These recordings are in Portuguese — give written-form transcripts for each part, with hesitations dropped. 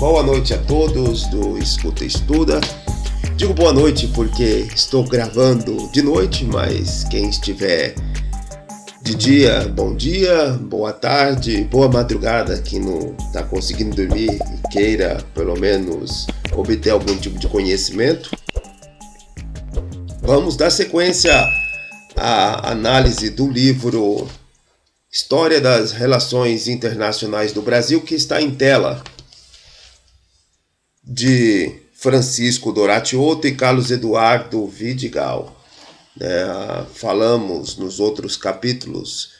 Boa noite a todos do Escuta e Estuda. Digo boa noite porque estou gravando de noite, mas quem estiver de dia, bom dia, boa tarde, boa madrugada, quem não está conseguindo dormir e queira pelo menos obter algum tipo de conhecimento. Vamos dar sequência à análise do livro História das Relações Internacionais do Brasil, que está em tela, de Francisco Doratioto e Carlos Eduardo Vidigal. Falamos nos outros capítulos,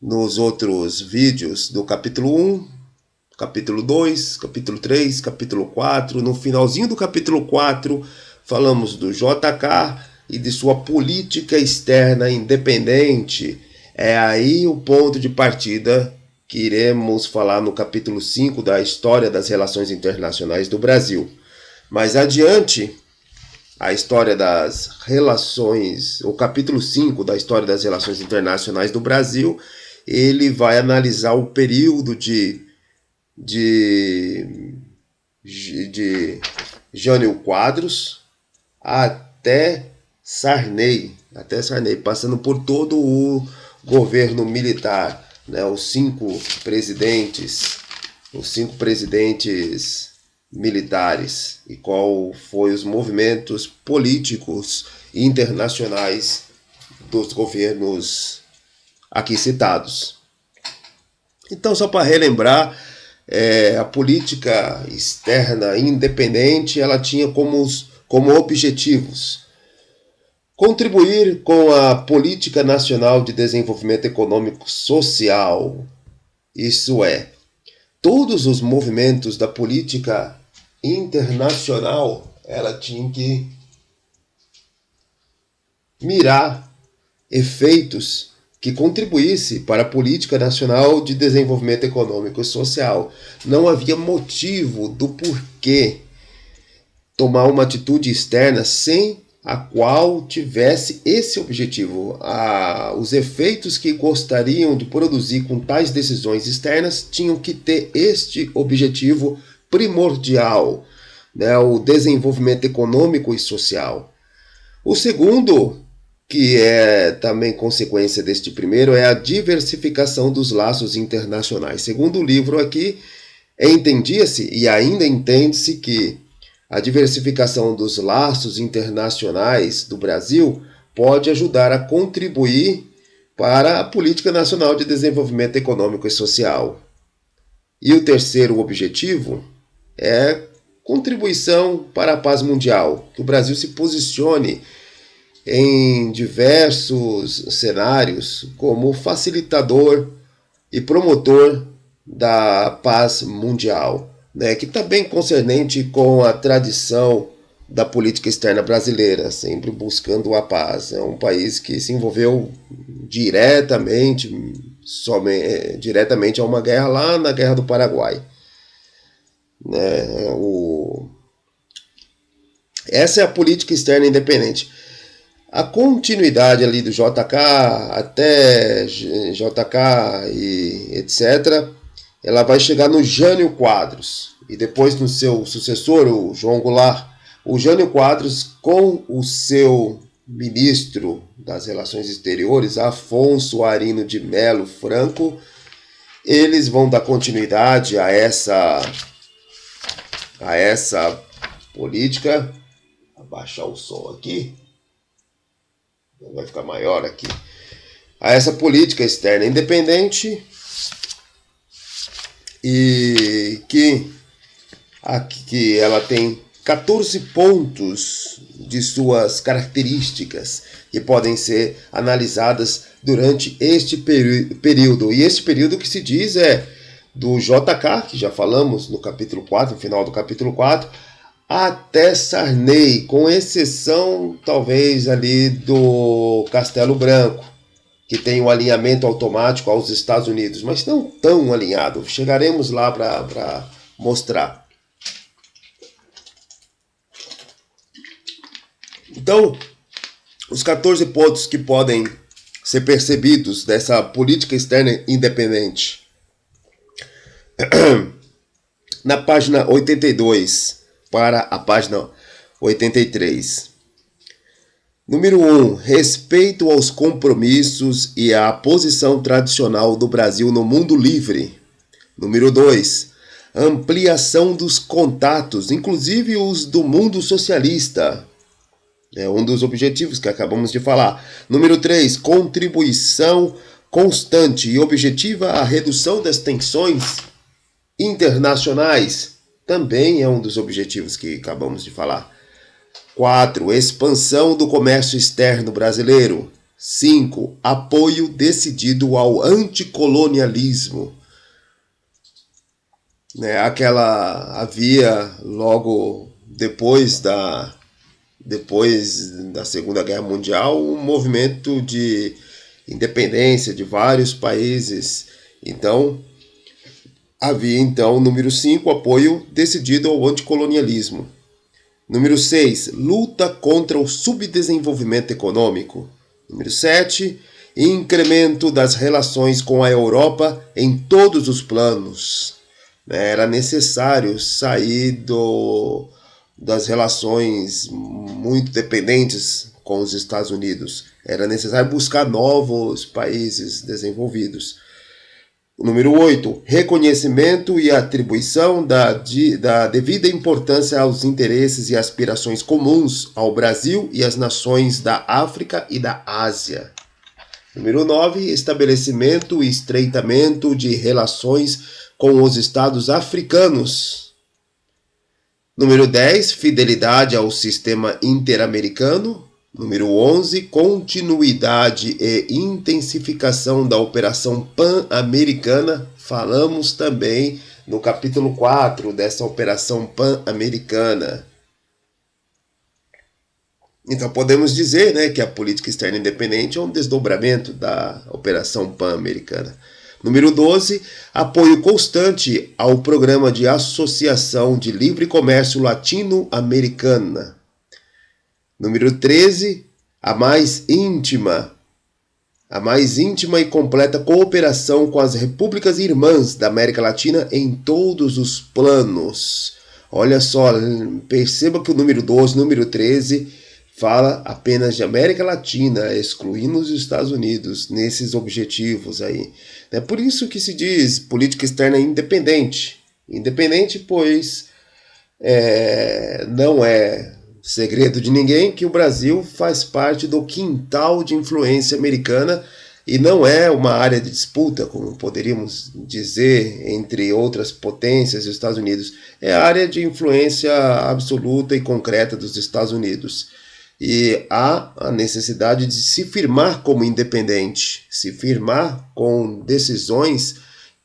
nos outros vídeos do capítulo 1, capítulo 2, capítulo 3, capítulo 4. No finalzinho do capítulo 4, falamos do JK e de sua política externa independente. É aí o ponto de partida que iremos falar no capítulo 5 da História das Relações Internacionais do Brasil. Mais adiante, a História das Relações, o capítulo 5 da História das Relações Internacionais do Brasil, ele vai analisar o período de Jânio Quadros até Sarney, passando por todo o governo militar, os cinco presidentes militares, e qual foi os movimentos políticos internacionais dos governos aqui citados. Então, só para relembrar, a política externa independente, ela tinha como objetivos contribuir com a Política Nacional de Desenvolvimento Econômico Social, isso é, todos os movimentos da política internacional, ela tinha que mirar efeitos que contribuíssem para a Política Nacional de Desenvolvimento Econômico e Social. Não havia motivo do porquê tomar uma atitude externa sem a qual tivesse esse objetivo. Os efeitos que gostariam de produzir com tais decisões externas tinham que ter este objetivo primordial, o desenvolvimento econômico e social. O segundo, que é também consequência deste primeiro, é a diversificação dos laços internacionais. Segundo o livro aqui, entendia-se e ainda entende-se que a diversificação dos laços internacionais do Brasil pode ajudar a contribuir para a Política Nacional de Desenvolvimento Econômico e Social. E o terceiro objetivo é contribuição para a paz mundial, que o Brasil se posicione em diversos cenários como facilitador e promotor da paz mundial, que está bem concernente com a tradição da política externa brasileira, sempre buscando a paz. É um país que se envolveu diretamente a uma guerra lá na Guerra do Paraguai. Essa é a política externa independente. A continuidade ali do JK até JK e etc., ela vai chegar no Jânio Quadros, e depois no seu sucessor, o João Goulart. O Jânio Quadros, com o seu ministro das Relações Exteriores, Afonso Arino de Melo Franco, eles vão dar continuidade a essa política. Vou abaixar o som aqui, vai ficar maior aqui. A essa política externa independente, e que ela tem 14 pontos de suas características que podem ser analisadas durante este período. E este período que se diz é do JK, que já falamos no capítulo 4, no final do capítulo 4, até Sarney, com exceção talvez ali do Castelo Branco, que tem um alinhamento automático aos Estados Unidos, mas não tão alinhado. Chegaremos lá para mostrar. Então, os 14 pontos que podem ser percebidos dessa política externa independente. Na página 82 para a página 83. Número 1. Respeito aos compromissos e à posição tradicional do Brasil no mundo livre. Número 2. Ampliação dos contatos, inclusive os do mundo socialista. É um dos objetivos que acabamos de falar. Número 3. Contribuição constante e objetiva à redução das tensões internacionais. Também é um dos objetivos que acabamos de falar. 4. Expansão do comércio externo brasileiro. 5. Apoio decidido ao anticolonialismo. Havia logo depois da Segunda Guerra Mundial um movimento de independência de vários países. Então, havia número 5, apoio decidido ao anticolonialismo. Número 6, luta contra o subdesenvolvimento econômico. Número 7, incremento das relações com a Europa em todos os planos. Era necessário sair das relações muito dependentes com os Estados Unidos. Era necessário buscar novos países desenvolvidos. Número 8, reconhecimento e atribuição da devida importância aos interesses e aspirações comuns ao Brasil e às nações da África e da Ásia. Número 9, estabelecimento e estreitamento de relações com os estados africanos. Número 10, fidelidade ao sistema interamericano. Número 11, continuidade e intensificação da Operação Pan-Americana. Falamos também no capítulo 4 dessa Operação Pan-Americana. Então podemos dizer, que a política externa independente é um desdobramento da Operação Pan-Americana. Número 12, apoio constante ao Programa de Associação de Livre Comércio Latino-Americana. Número 13, a mais íntima e completa cooperação com as repúblicas irmãs da América Latina em todos os planos. Olha só, perceba que o número 12, número 13, fala apenas de América Latina, excluindo os Estados Unidos nesses objetivos aí. É por isso que se diz política externa independente. Independente, pois não é segredo de ninguém que o Brasil faz parte do quintal de influência americana e não é uma área de disputa, como poderíamos dizer, entre outras potências e os Estados Unidos. É a área de influência absoluta e concreta dos Estados Unidos. E há a necessidade de se firmar como independente, se firmar com decisões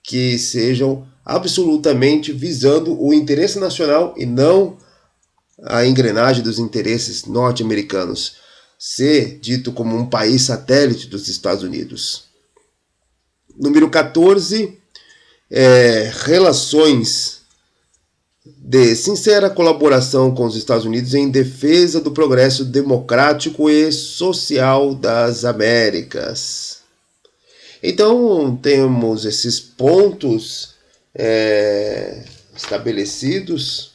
que sejam absolutamente visando o interesse nacional e não a engrenagem dos interesses norte-americanos, ser dito como um país satélite dos Estados Unidos. Número 14, relações de sincera colaboração com os Estados Unidos em defesa do progresso democrático e social das Américas. Então, temos esses pontos estabelecidos,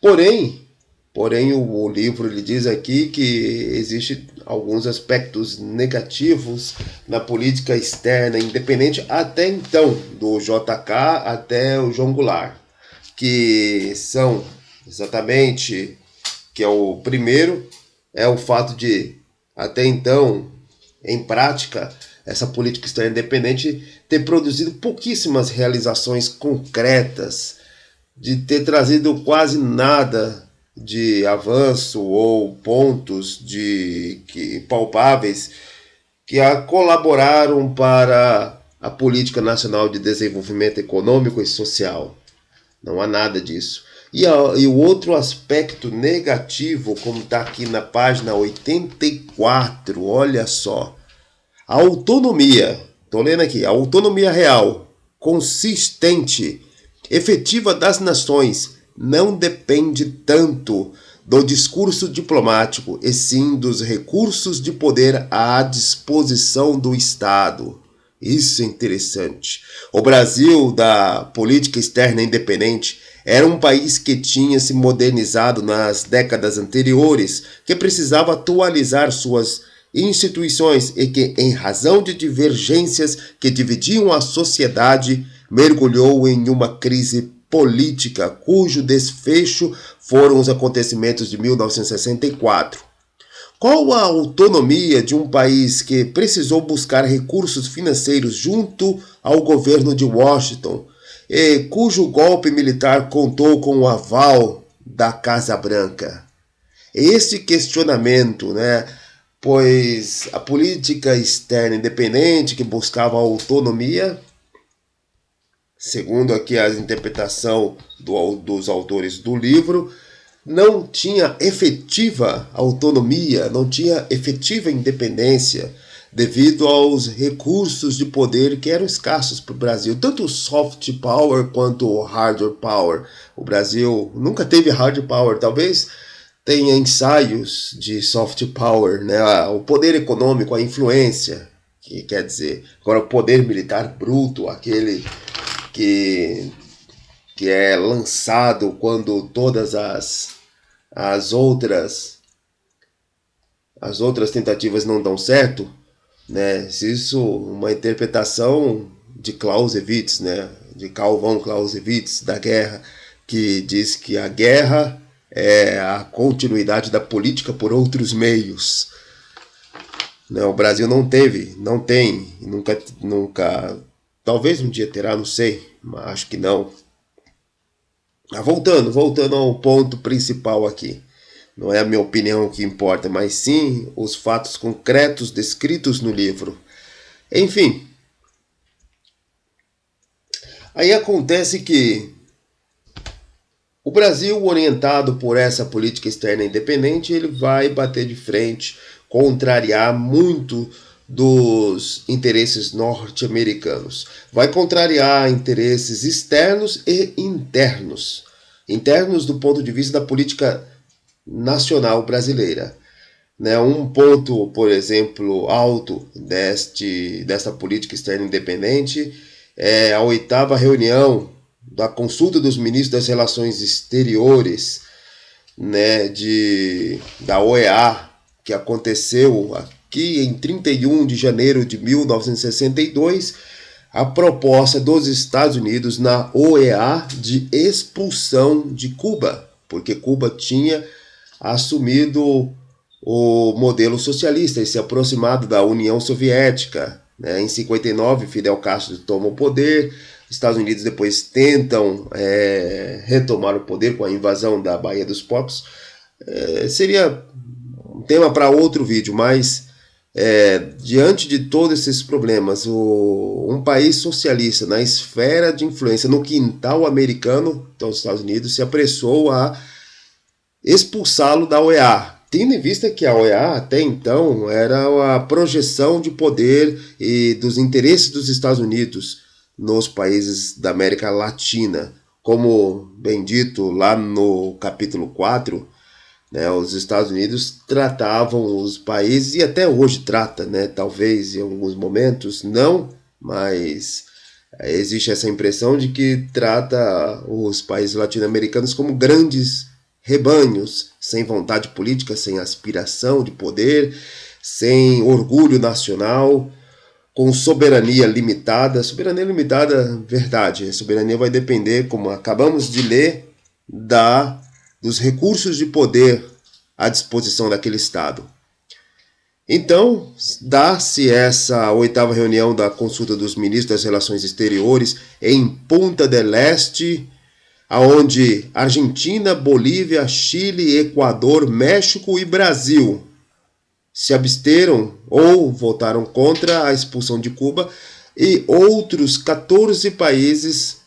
Porém, o livro ele diz aqui que existem alguns aspectos negativos na política externa independente até então, do JK até o João Goulart, que são exatamente, que é o primeiro, é o fato de, até então, em prática, essa política externa independente ter produzido pouquíssimas realizações concretas, de ter trazido quase nada de avanço ou pontos palpáveis que colaboraram para a política nacional de desenvolvimento econômico e social. Não há nada disso. E o outro aspecto negativo, como está aqui na página 84, olha só. A autonomia, estou lendo aqui, a autonomia real, consistente, efetiva das nações, não depende tanto do discurso diplomático, e sim dos recursos de poder à disposição do Estado. Isso é interessante. O Brasil, da política externa independente, era um país que tinha se modernizado nas décadas anteriores, que precisava atualizar suas instituições e que, em razão de divergências que dividiam a sociedade, mergulhou em uma crise política cujo desfecho foram os acontecimentos de 1964. Qual a autonomia de um país que precisou buscar recursos financeiros junto ao governo de Washington e cujo golpe militar contou com o aval da Casa Branca? Esse questionamento, pois a política externa independente que buscava autonomia, segundo aqui a interpretação dos autores do livro, não tinha efetiva autonomia, não tinha efetiva independência devido aos recursos de poder que eram escassos para o Brasil, tanto o soft power quanto o hard power. O Brasil nunca teve hard power, talvez tenha ensaios de soft power, o poder econômico, a influência, que quer dizer, agora o poder militar bruto, aquele que é lançado quando todas as outras tentativas não dão certo, Se isso uma interpretação de Clausewitz, de Carl von Clausewitz da guerra, que diz que a guerra é a continuidade da política por outros meios. O Brasil não tem, nunca, talvez um dia terá, não sei, mas acho que não. Voltando ao ponto principal aqui. Não é a minha opinião que importa, mas sim os fatos concretos descritos no livro. Enfim, aí acontece que o Brasil, orientado por essa política externa independente, ele vai bater de frente, contrariar muito dos interesses norte-americanos. Vai contrariar interesses externos e internos. Internos do ponto de vista da política nacional brasileira. Um ponto, por exemplo, alto desta política externa independente é a 8ª reunião da consulta dos ministros das relações exteriores, da OEA, que aconteceu aqui em 31 de janeiro de 1962, a proposta dos Estados Unidos na OEA de expulsão de Cuba, porque Cuba tinha assumido o modelo socialista e se aproximado da União Soviética. Em 59, Fidel Castro toma o poder, Estados Unidos depois tentam retomar o poder com a invasão da Baía dos Porcos. Seria um tema para outro vídeo, mas diante de todos esses problemas, um país socialista na esfera de influência, no quintal americano, então os Estados Unidos se apressou a expulsá-lo da OEA, tendo em vista que a OEA até então era a projeção de poder e dos interesses dos Estados Unidos nos países da América Latina. Como bem dito lá no capítulo 4, os Estados Unidos tratavam os países, e até hoje trata, talvez em alguns momentos não, mas existe essa impressão de que trata os países latino-americanos como grandes rebanhos, sem vontade política, sem aspiração de poder, sem orgulho nacional, com soberania limitada. Soberania limitada, verdade. A soberania vai depender, como acabamos de ler, dos recursos de poder à disposição daquele Estado. Então, dá-se essa 8ª reunião da consulta dos ministros das relações exteriores em Punta del Este, onde Argentina, Bolívia, Chile, Equador, México e Brasil se absteram ou votaram contra a expulsão de Cuba, e outros 14 países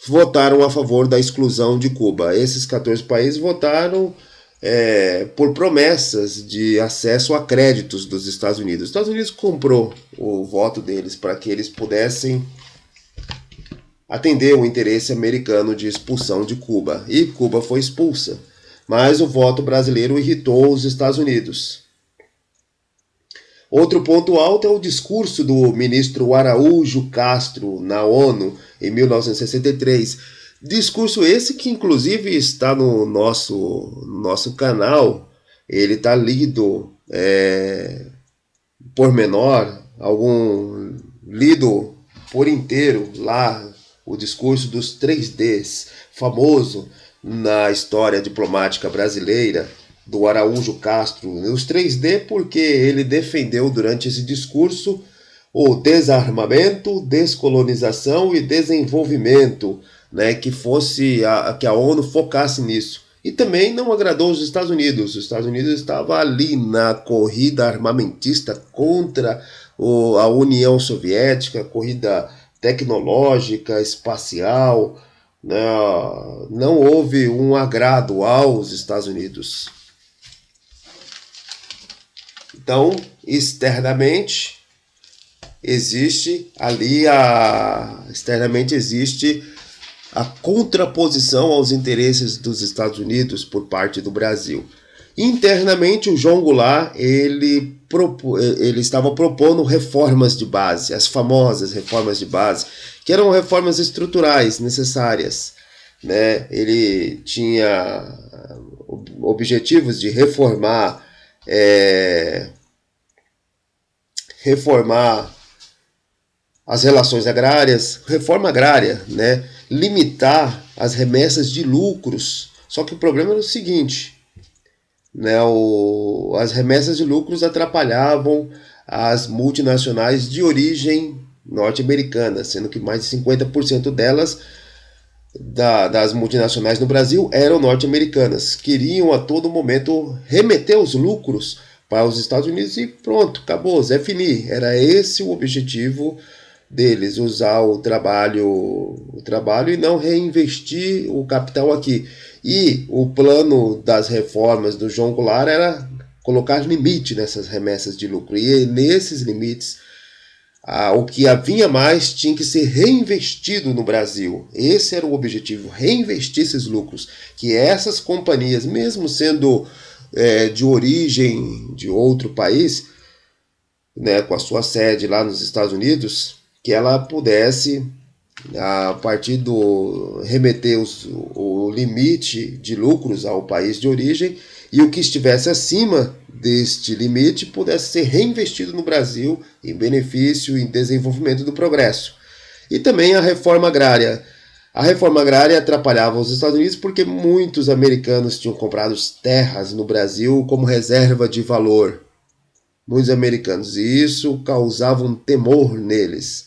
votaram a favor da exclusão de Cuba. Esses 14 países votaram por promessas de acesso a créditos dos Estados Unidos. Os Estados Unidos comprou o voto deles para que eles pudessem atender o interesse americano de expulsão de Cuba. E Cuba foi expulsa. Mas o voto brasileiro irritou os Estados Unidos. Outro ponto alto é o discurso do ministro Araújo Castro na ONU em 1963. Discurso esse que inclusive está no nosso canal. Ele está lido por menor, lido por inteiro lá, o discurso dos 3Ds, famoso na história diplomática brasileira, do Araújo Castro. Os 3D porque ele defendeu durante esse discurso o desarmamento, descolonização e desenvolvimento, né, que a ONU focasse nisso. E também não agradou os Estados Unidos. Os Estados Unidos estavam ali na corrida armamentista contra a União Soviética, corrida tecnológica, espacial, né? Não houve um agrado aos Estados Unidos. Então, externamente existe a contraposição aos interesses dos Estados Unidos por parte do Brasil. Internamente, o João Goulart ele estava propondo reformas de base, as famosas reformas de base, que eram reformas estruturais necessárias, né? Ele tinha objetivos de reformar as relações agrárias, reforma agrária, né? Limitar as remessas de lucros. Só que o problema era o seguinte, né? As remessas de lucros atrapalhavam as multinacionais de origem norte-americana, sendo que mais de 50% delas, das multinacionais no Brasil, eram norte-americanas. Queriam a todo momento remeter os lucros para os Estados Unidos e pronto, acabou, Zé Fini. Era esse o objetivo deles, usar o trabalho e não reinvestir o capital aqui. E o plano das reformas do João Goulart era colocar limite nessas remessas de lucro. E nesses limites, o que havia mais tinha que ser reinvestido no Brasil. Esse era o objetivo, reinvestir esses lucros. Que essas companhias, mesmo sendo de origem de outro país, né, com a sua sede lá nos Estados Unidos, que ela pudesse, a partir do remeter o limite de lucros ao país de origem, e o que estivesse acima deste limite pudesse ser reinvestido no Brasil em benefício e desenvolvimento do progresso. E também a reforma agrária. A reforma agrária atrapalhava os Estados Unidos porque muitos americanos tinham comprado terras no Brasil como reserva de valor. Muitos americanos. E isso causava um temor neles,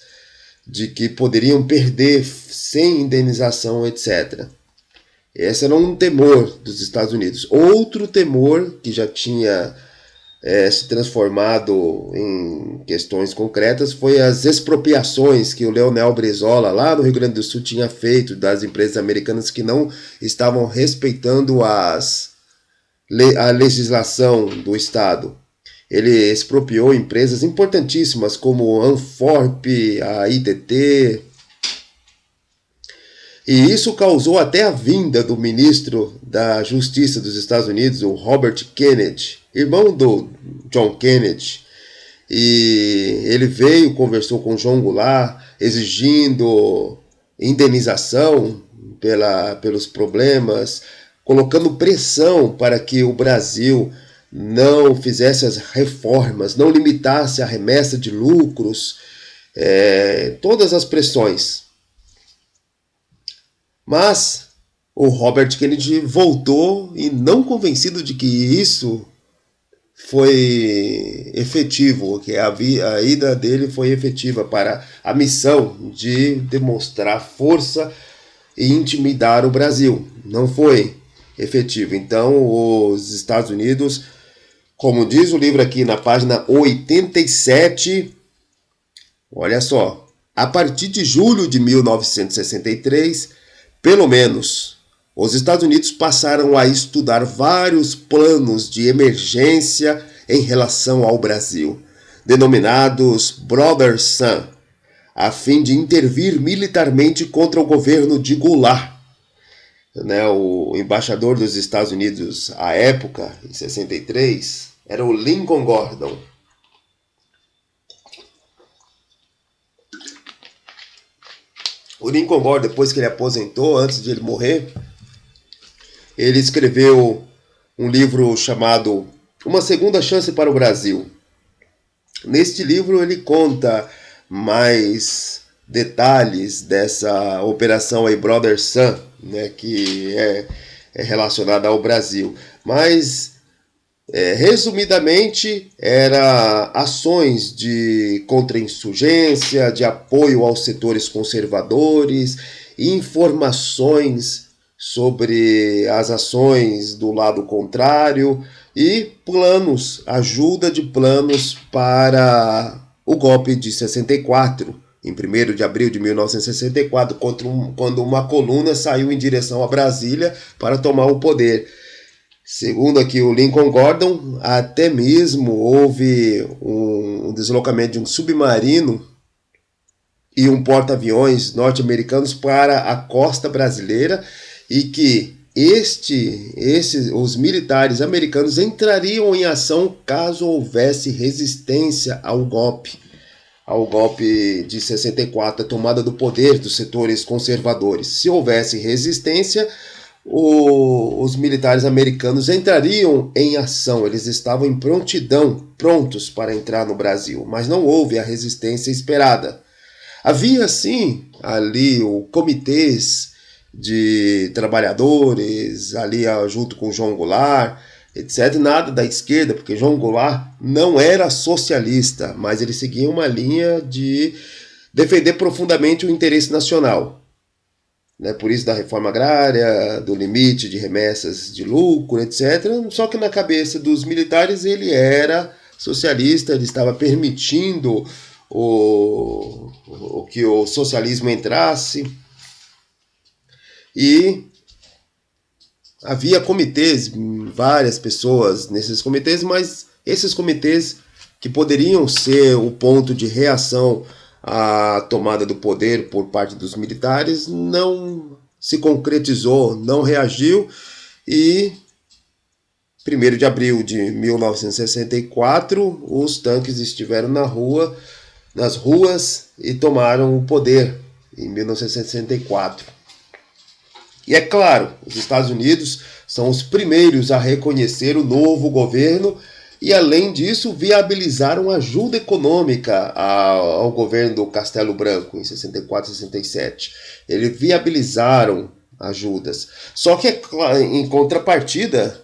de que poderiam perder sem indenização, etc. Esse era um temor dos Estados Unidos. Outro temor que já tinha se transformado em questões concretas foi as expropriações que o Leonel Brizola, lá no Rio Grande do Sul, tinha feito das empresas americanas que não estavam respeitando a legislação do Estado. Ele expropriou empresas importantíssimas como a Anforp, a ITT, e isso causou até a vinda do ministro da Justiça dos Estados Unidos, o Robert Kennedy, irmão do John Kennedy. E ele veio, conversou com João Goulart, exigindo indenização pelos problemas, colocando pressão para que o Brasil não fizesse as reformas, não limitasse a remessa de lucros, todas as pressões. Mas o Robert Kennedy voltou e não convencido de que isso foi efetivo, que a ida dele foi efetiva para a missão de demonstrar força e intimidar o Brasil. Não foi efetivo. Então os Estados Unidos, como diz o livro aqui na página 87, olha só, a partir de julho de 1963, pelo menos, os Estados Unidos passaram a estudar vários planos de emergência em relação ao Brasil, denominados Brother Sun, a fim de intervir militarmente contra o governo de Goulart. O embaixador dos Estados Unidos à época, em 63, era o Lincoln Gordon. O Lincoln Gordon, depois que ele aposentou, antes de ele morrer, ele escreveu um livro chamado Uma Segunda Chance para o Brasil. Neste livro ele conta mais detalhes dessa operação aí Brother Sun, né, que é relacionada ao Brasil. Mas, resumidamente, era ações de contra-insurgência, de apoio aos setores conservadores, informações sobre as ações do lado contrário e planos, ajuda de planos para o golpe de 64, em 1º de abril de 1964, quando uma coluna saiu em direção a Brasília para tomar o poder. Segundo aqui o Lincoln Gordon, até mesmo houve um deslocamento de um submarino e um porta-aviões norte-americanos para a costa brasileira, e que os militares americanos entrariam em ação caso houvesse resistência ao golpe de 64, a tomada do poder dos setores conservadores. Se houvesse resistência, os militares americanos entrariam em ação, eles estavam em prontidão, prontos para entrar no Brasil, mas não houve a resistência esperada. Havia, sim, ali comitês de trabalhadores, ali junto com João Goulart, etc. Nada da esquerda, porque João Goulart não era socialista, mas ele seguia uma linha de defender profundamente o interesse nacional. Né? Por isso da reforma agrária, do limite de remessas de lucro, etc. Só que na cabeça dos militares ele era socialista, ele estava permitindo que o socialismo entrasse. E havia comitês, várias pessoas nesses comitês, mas esses comitês que poderiam ser o ponto de reação à tomada do poder por parte dos militares não se concretizou, não reagiu, e 1º de abril de 1964 os tanques estiveram nas ruas e tomaram o poder em 1964. E é claro, os Estados Unidos são os primeiros a reconhecer o novo governo e, além disso, viabilizaram ajuda econômica ao governo do Castelo Branco em 64 e 67. Eles viabilizaram ajudas. Só que, em contrapartida,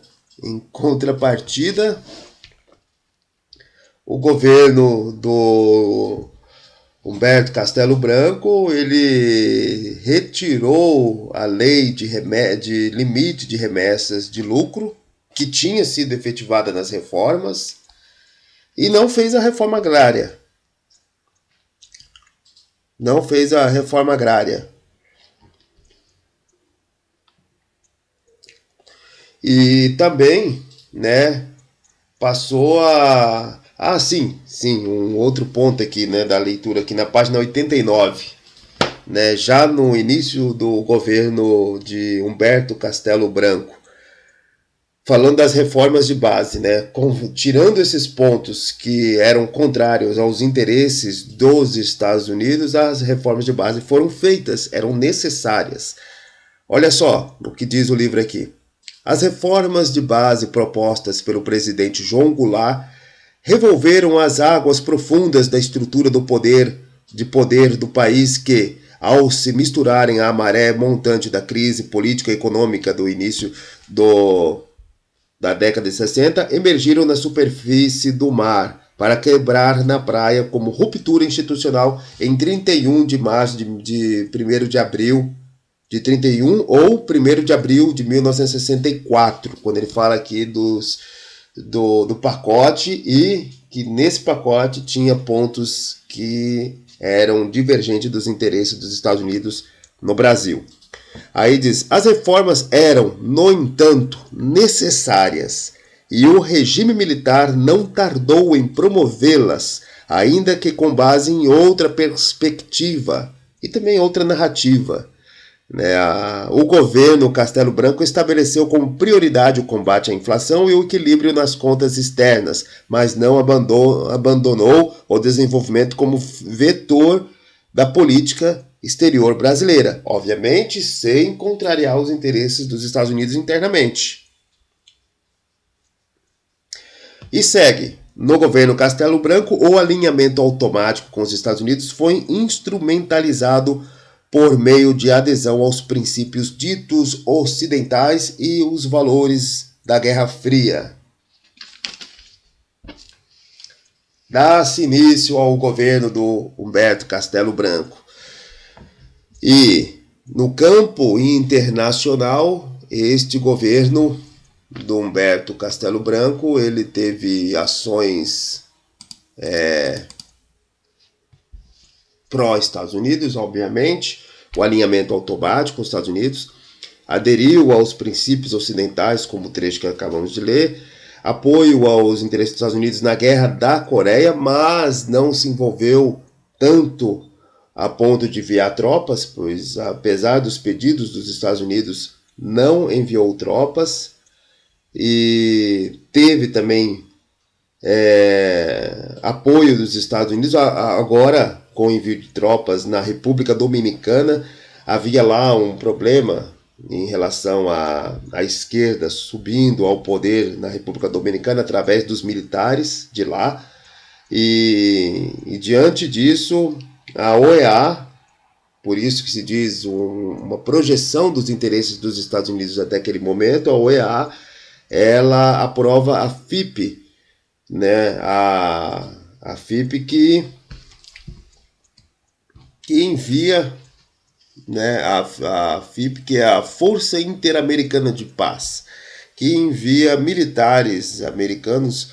o governo do Humberto Castelo Branco, ele retirou a lei de limite de remessas de lucro, que tinha sido efetivada nas reformas, e não fez a reforma agrária. E também, né, passou a... sim, um outro ponto aqui, né, da leitura, aqui na página 89, né, já no início do governo de Humberto Castelo Branco, falando das reformas de base, né, tirando esses pontos que eram contrários aos interesses dos Estados Unidos, as reformas de base foram feitas, eram necessárias. Olha só o que diz o livro aqui. As reformas de base propostas pelo presidente João Goulart revolveram as águas profundas da estrutura do poder do país que, ao se misturarem à maré montante da crise política e econômica do início da década de 60, emergiram na superfície do mar para quebrar na praia como ruptura institucional em 31 de março de 1º de abril de 31 ou 1º de abril de 1964, quando ele fala aqui do pacote, e que nesse pacote tinha pontos que eram divergentes dos interesses dos Estados Unidos no Brasil. Aí diz, as reformas eram, no entanto, necessárias, e o regime militar não tardou em promovê-las, ainda que com base em outra perspectiva e também outra narrativa. O governo Castelo Branco estabeleceu como prioridade o combate à inflação e o equilíbrio nas contas externas, mas não abandonou o desenvolvimento como vetor da política exterior brasileira, obviamente sem contrariar os interesses dos Estados Unidos internamente. E segue. No governo Castelo Branco, o alinhamento automático com os Estados Unidos foi instrumentalizado por meio de adesão aos princípios ditos ocidentais e os valores da Guerra Fria. Dá-se início ao governo do Humberto Castelo Branco. E no campo internacional, este governo do Humberto Castelo Branco, ele teve ações pró-Estados Unidos, obviamente, o alinhamento automático com os Estados Unidos, aderiu aos princípios ocidentais, como o trecho que acabamos de ler, apoio aos interesses dos Estados Unidos na guerra da Coreia, mas não se envolveu tanto a ponto de enviar tropas, pois apesar dos pedidos dos Estados Unidos, não enviou tropas, e teve também apoio dos Estados Unidos. Agora, com o envio de tropas na República Dominicana, havia lá um problema em relação à esquerda subindo ao poder na República Dominicana através dos militares de lá, e diante disso, a OEA, por isso que se diz uma projeção dos interesses dos Estados Unidos até aquele momento, a OEA, ela aprova a FIP, né? A FIP que envia, né? A FIP, que é a Força Interamericana de Paz, que envia militares americanos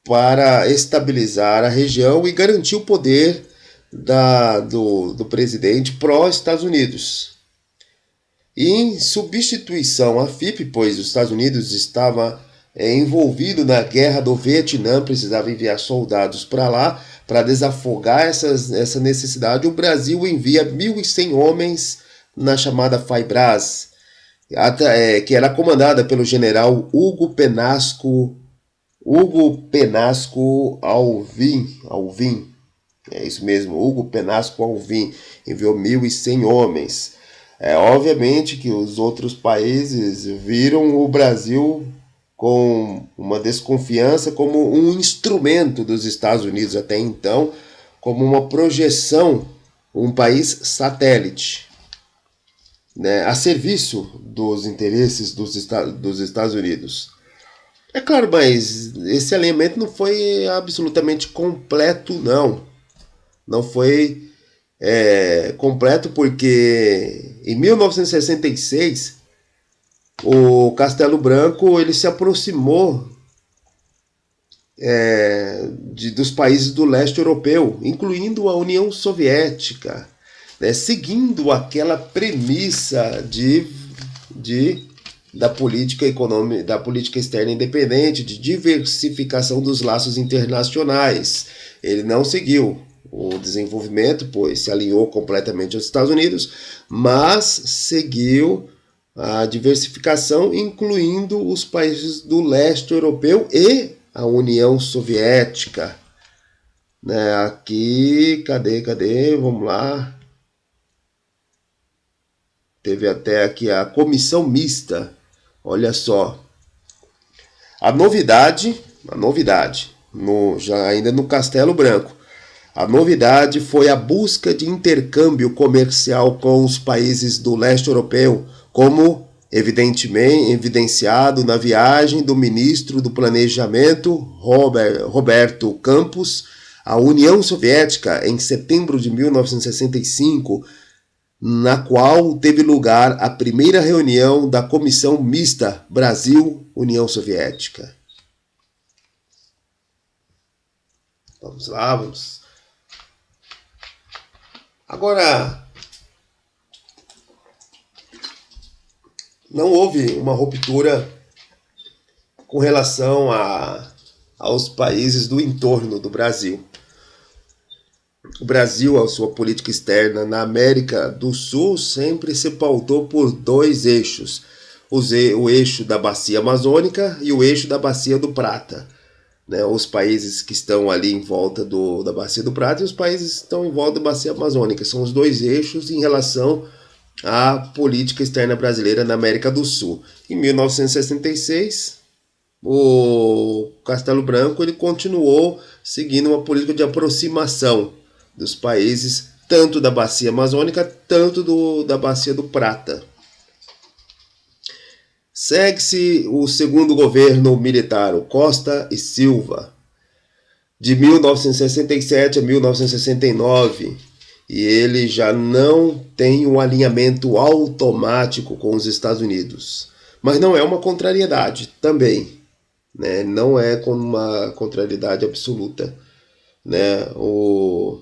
para estabilizar a região e garantir o poder do presidente pró-Estados Unidos. E em substituição à FIP, pois os Estados Unidos estava envolvido na guerra do Vietnã, precisava enviar soldados para lá para desafogar essa necessidade, o Brasil envia 1.100 homens na chamada FAIBRAS, que era comandada pelo general Hugo Penasco Alvim. É isso mesmo, Hugo Penasco Alvim enviou 1.100 homens. Obviamente que os outros países viram o Brasil com uma desconfiança como um instrumento dos Estados Unidos até então, como uma projeção, um país satélite, né, a serviço dos interesses dos Estados Unidos. É claro, mas esse alinhamento não foi absolutamente completo, não. Não foi completo porque em 1966 o Castelo Branco ele se aproximou dos países do leste europeu, incluindo a União Soviética, né, seguindo aquela premissa da política econômica, da política externa independente, de diversificação dos laços internacionais. Ele não seguiu o desenvolvimento, pois se alinhou completamente aos Estados Unidos, mas seguiu a diversificação, incluindo os países do leste europeu e a União Soviética. Né, aqui, cadê? Vamos lá. Teve até aqui a comissão mista. Olha só. A novidade, ainda no Castelo Branco, a novidade foi a busca de intercâmbio comercial com os países do leste europeu, como evidenciado na viagem do ministro do Planejamento, Roberto Campos, à União Soviética em setembro de 1965, na qual teve lugar a primeira reunião da Comissão Mista Brasil-União Soviética. Vamos lá, vamos. Agora, não houve uma ruptura com relação aos países do entorno do Brasil. O Brasil, a sua política externa na América do Sul, sempre se pautou por dois eixos. O eixo da Bacia Amazônica e o eixo da Bacia do Prata. né, os países que estão ali em volta da Bacia do Prata e os países que estão em volta da Bacia Amazônica. São os dois eixos em relação à política externa brasileira na América do Sul. Em 1966, o Castelo Branco ele continuou seguindo uma política de aproximação dos países, tanto da Bacia Amazônica, tanto da Bacia do Prata. Segue-se o segundo governo militar, o Costa e Silva, de 1967 a 1969, e ele já não tem um alinhamento automático com os Estados Unidos. Mas não é uma contrariedade também, né? Não é como uma contrariedade absoluta, né? O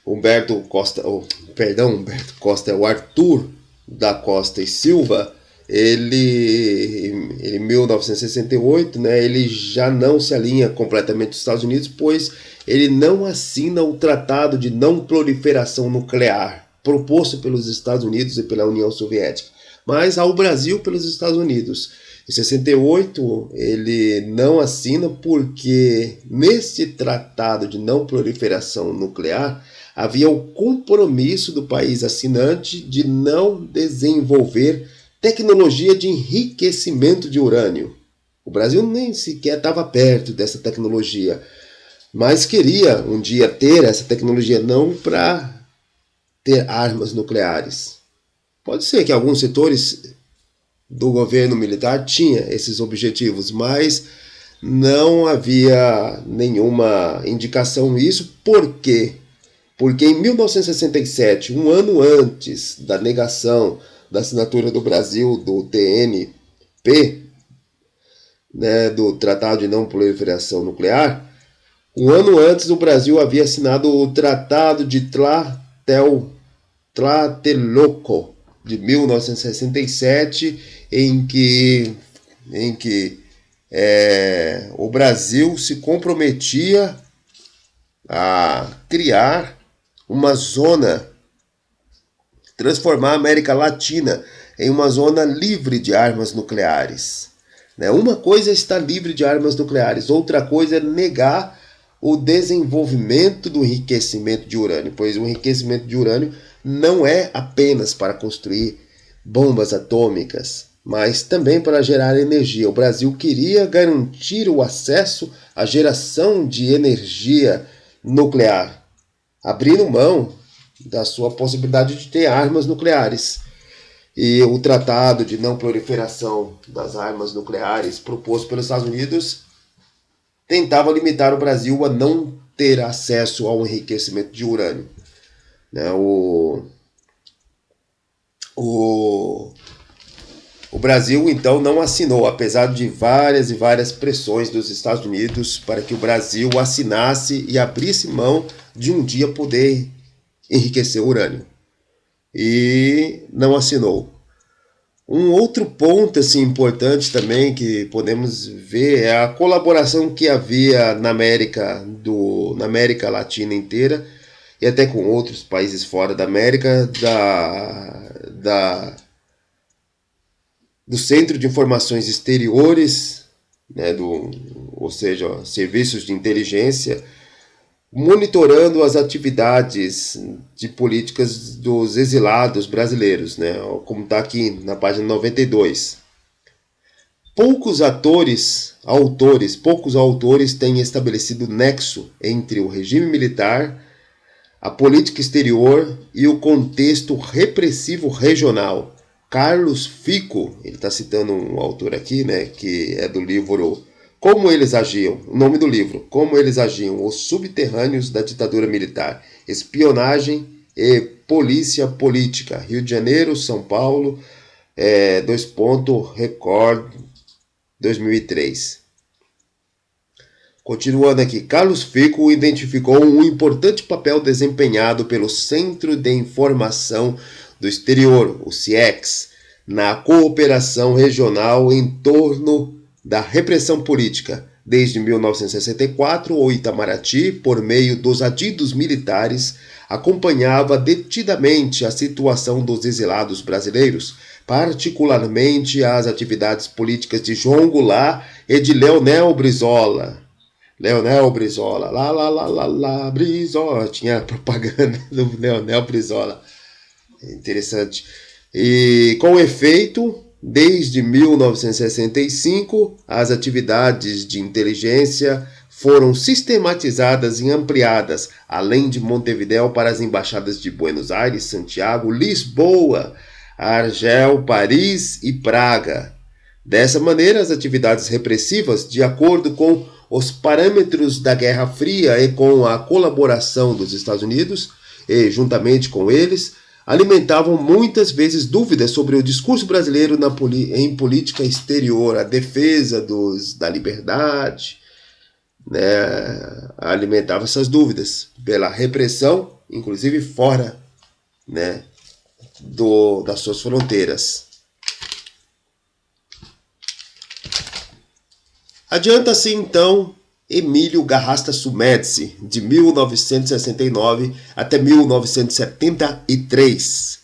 Humberto Costa, Humberto Costa é o Arthur da Costa e Silva, ele em 1968, né, ele já não se alinha completamente aos Estados Unidos, pois ele não assina o Tratado de Não Proliferação Nuclear, proposto pelos Estados Unidos e pela União Soviética, mas ao Brasil pelos Estados Unidos. Em 68, ele não assina porque nesse Tratado de Não Proliferação Nuclear havia o compromisso do país assinante de não desenvolver tecnologia de enriquecimento de urânio. O Brasil nem sequer estava perto dessa tecnologia, mas queria um dia ter essa tecnologia, não para ter armas nucleares. Pode ser que alguns setores do governo militar tinha esses objetivos, mas não havia nenhuma indicação nisso. Por quê? Porque em 1967, um ano antes da negação da assinatura do Brasil do TNP, né, do Tratado de Não Proliferação Nuclear, um ano antes o Brasil havia assinado o Tratado de Tlatelolco, de 1967, em que o Brasil se comprometia a criar uma zona, transformar a América Latina em uma zona livre de armas nucleares. Uma coisa é estar livre de armas nucleares, outra coisa é negar o desenvolvimento do enriquecimento de urânio, pois o enriquecimento de urânio não é apenas para construir bombas atômicas, mas também para gerar energia. O Brasil queria garantir o acesso à geração de energia nuclear, abrindo mão da sua possibilidade de ter armas nucleares. E o Tratado de Não Proliferação das Armas Nucleares, proposto pelos Estados Unidos, tentava limitar o Brasil a não ter acesso ao enriquecimento de urânio. O Brasil, então, não assinou, apesar de várias e várias pressões dos Estados Unidos para que o Brasil assinasse e abrisse mão de um dia poder enriquecer urânio. E não assinou. Um outro ponto assim, importante também que podemos ver é a colaboração que havia na América Latina inteira e até com outros países fora da América, do Centro de Informações Exteriores, né, ou seja, serviços de inteligência, monitorando as atividades de políticas dos exilados brasileiros, né, como está aqui na página 92. Poucos autores têm estabelecido nexo entre o regime militar, a política exterior e o contexto repressivo regional. Carlos Fico, ele está citando um autor aqui, né, que é do livro Como Eles Agiam, o nome do livro, Como Eles Agiam, os Subterrâneos da Ditadura Militar, Espionagem e Polícia Política, Rio de Janeiro, São Paulo, Record, 2003. Continuando aqui, Carlos Fico identificou um importante papel desempenhado pelo Centro de Informação do Exterior, o CIEX, na cooperação regional em torno da repressão política. Desde 1964, o Itamaraty, por meio dos adidos militares, acompanhava detidamente a situação dos exilados brasileiros, particularmente as atividades políticas de João Goulart e de Leonel Brizola. Leonel Brizola, lá, lá, lá, lá, lá, Brizola, tinha propaganda do Leonel Brizola. Interessante. E com efeito, desde 1965, as atividades de inteligência foram sistematizadas e ampliadas, além de Montevidéu, para as embaixadas de Buenos Aires, Santiago, Lisboa, Argel, Paris e Praga. Dessa maneira, as atividades repressivas, de acordo com os parâmetros da Guerra Fria e com a colaboração dos Estados Unidos, e juntamente com eles, alimentavam muitas vezes dúvidas sobre o discurso brasileiro em política exterior, a defesa da liberdade, né, alimentava essas dúvidas pela repressão, inclusive fora, né, das suas fronteiras. Adianta-se então Emílio Garrastazu Médici, de 1969 até 1973.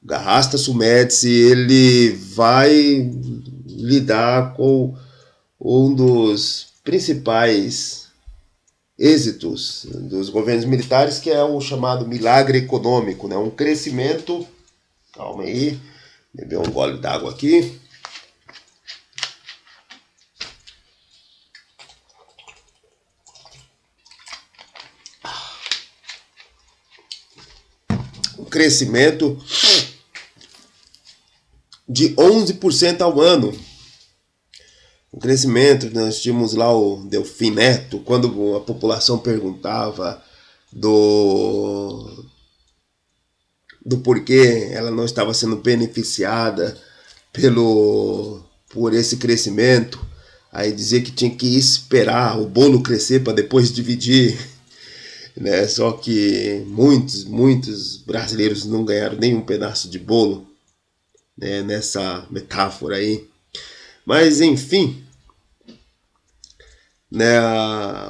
Garrastazu Médici, ele vai lidar com um dos principais êxitos dos governos militares, que é o chamado milagre econômico, né? Um crescimento... Calma aí, beber um gole d'água aqui. Crescimento de 11% ao ano. O crescimento, nós tínhamos lá o Delfim Neto, quando a população perguntava do porquê ela não estava sendo beneficiada por esse crescimento, aí dizia que tinha que esperar o bolo crescer para depois dividir. Né? Só que muitos brasileiros não ganharam nenhum pedaço de bolo, né, nessa metáfora aí. Mas enfim, né,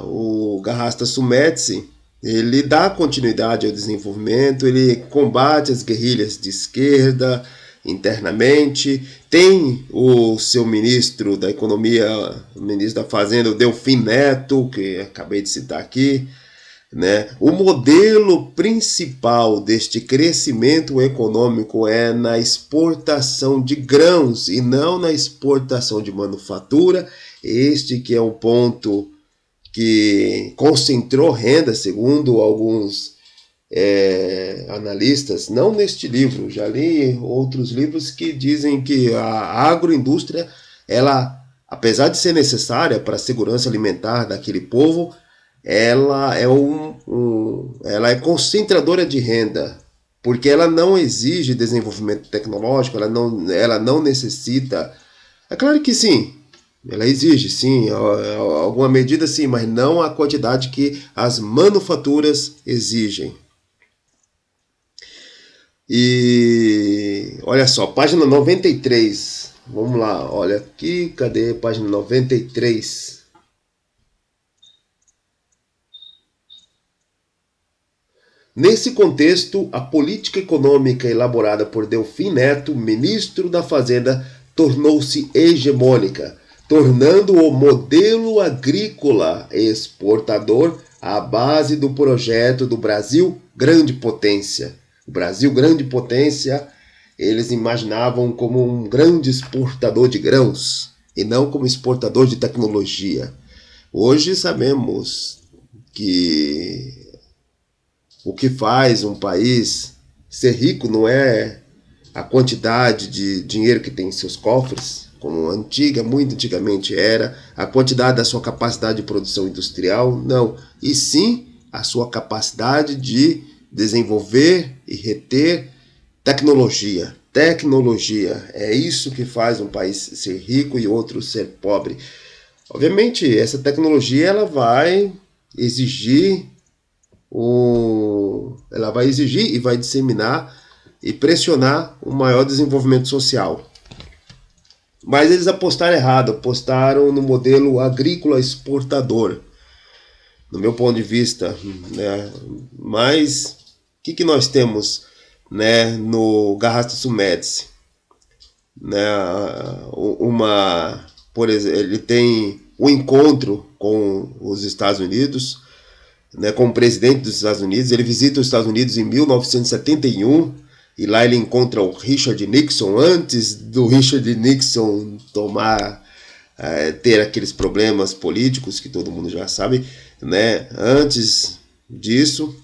o Garrastazu Médici, ele dá continuidade ao desenvolvimento, ele combate as guerrilhas de esquerda internamente, tem o seu ministro da Economia, o ministro da Fazenda, o Delfim Neto, que acabei de citar aqui. Né? O modelo principal deste crescimento econômico é na exportação de grãos e não na exportação de manufatura. Este que é um ponto que concentrou renda, segundo alguns analistas, não neste livro, já li outros livros que dizem que a agroindústria, ela, apesar de ser necessária para a segurança alimentar daquele povo, ela é concentradora de renda, porque ela não exige desenvolvimento tecnológico, ela não necessita. É claro que sim, ela exige sim, alguma medida sim, mas não a quantidade que as manufaturas exigem. E olha só, página 93, vamos lá, olha aqui, cadê a página 93? Nesse contexto, a política econômica elaborada por Delfim Neto, ministro da Fazenda, tornou-se hegemônica, tornando o modelo agrícola exportador a base do projeto do Brasil Grande Potência. O Brasil Grande Potência, eles imaginavam como um grande exportador de grãos e não como exportador de tecnologia. Hoje sabemos que o que faz um país ser rico não é a quantidade de dinheiro que tem em seus cofres, como muito antigamente era, a quantidade da sua capacidade de produção industrial, não. E sim a sua capacidade de desenvolver e reter tecnologia. Tecnologia é isso que faz um país ser rico e outro ser pobre. Obviamente, essa tecnologia ela vai exigir e vai disseminar e pressionar um maior desenvolvimento social. Mas eles apostaram errado, apostaram no modelo agrícola exportador, no meu ponto de vista, né? Mas o que nós temos, né, no Garrastazu Médici? né, por exemplo, ele tem um encontro com os Estados Unidos, né, com o presidente dos Estados Unidos. Ele visita os Estados Unidos em 1971 e lá ele encontra o Richard Nixon, antes do Richard Nixon ter aqueles problemas políticos que todo mundo já sabe, né? Antes disso,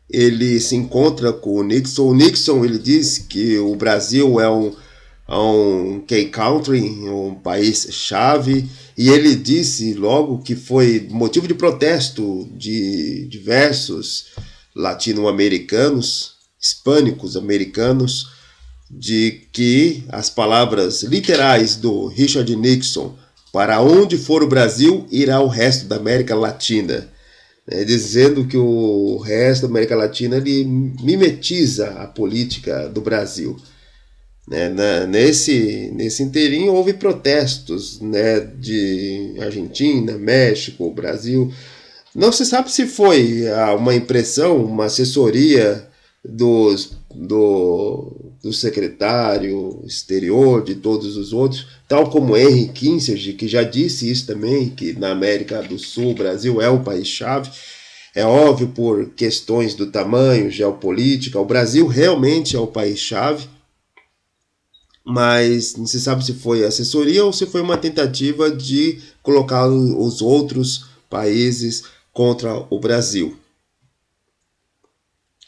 ele se encontra com o Nixon. O Nixon, ele diz que o Brasil é um key country, um país-chave, e ele disse logo que foi motivo de protesto de diversos latino-americanos, hispânicos americanos, de que as palavras literais do Richard Nixon, para onde for o Brasil, irá o resto da América Latina, dizendo que o resto da América Latina ele mimetiza a política do Brasil. Nesse inteirinho houve protestos, né, de Argentina, México, Brasil. Não se sabe se foi uma impressão, uma assessoria do secretário exterior, de todos os outros, tal como Henry Kissinger, que já disse isso também, que na América do Sul o Brasil é o país-chave. É óbvio, por questões do tamanho, geopolítica, o Brasil realmente é o país-chave, mas não se sabe se foi assessoria ou se foi uma tentativa de colocar os outros países contra o Brasil.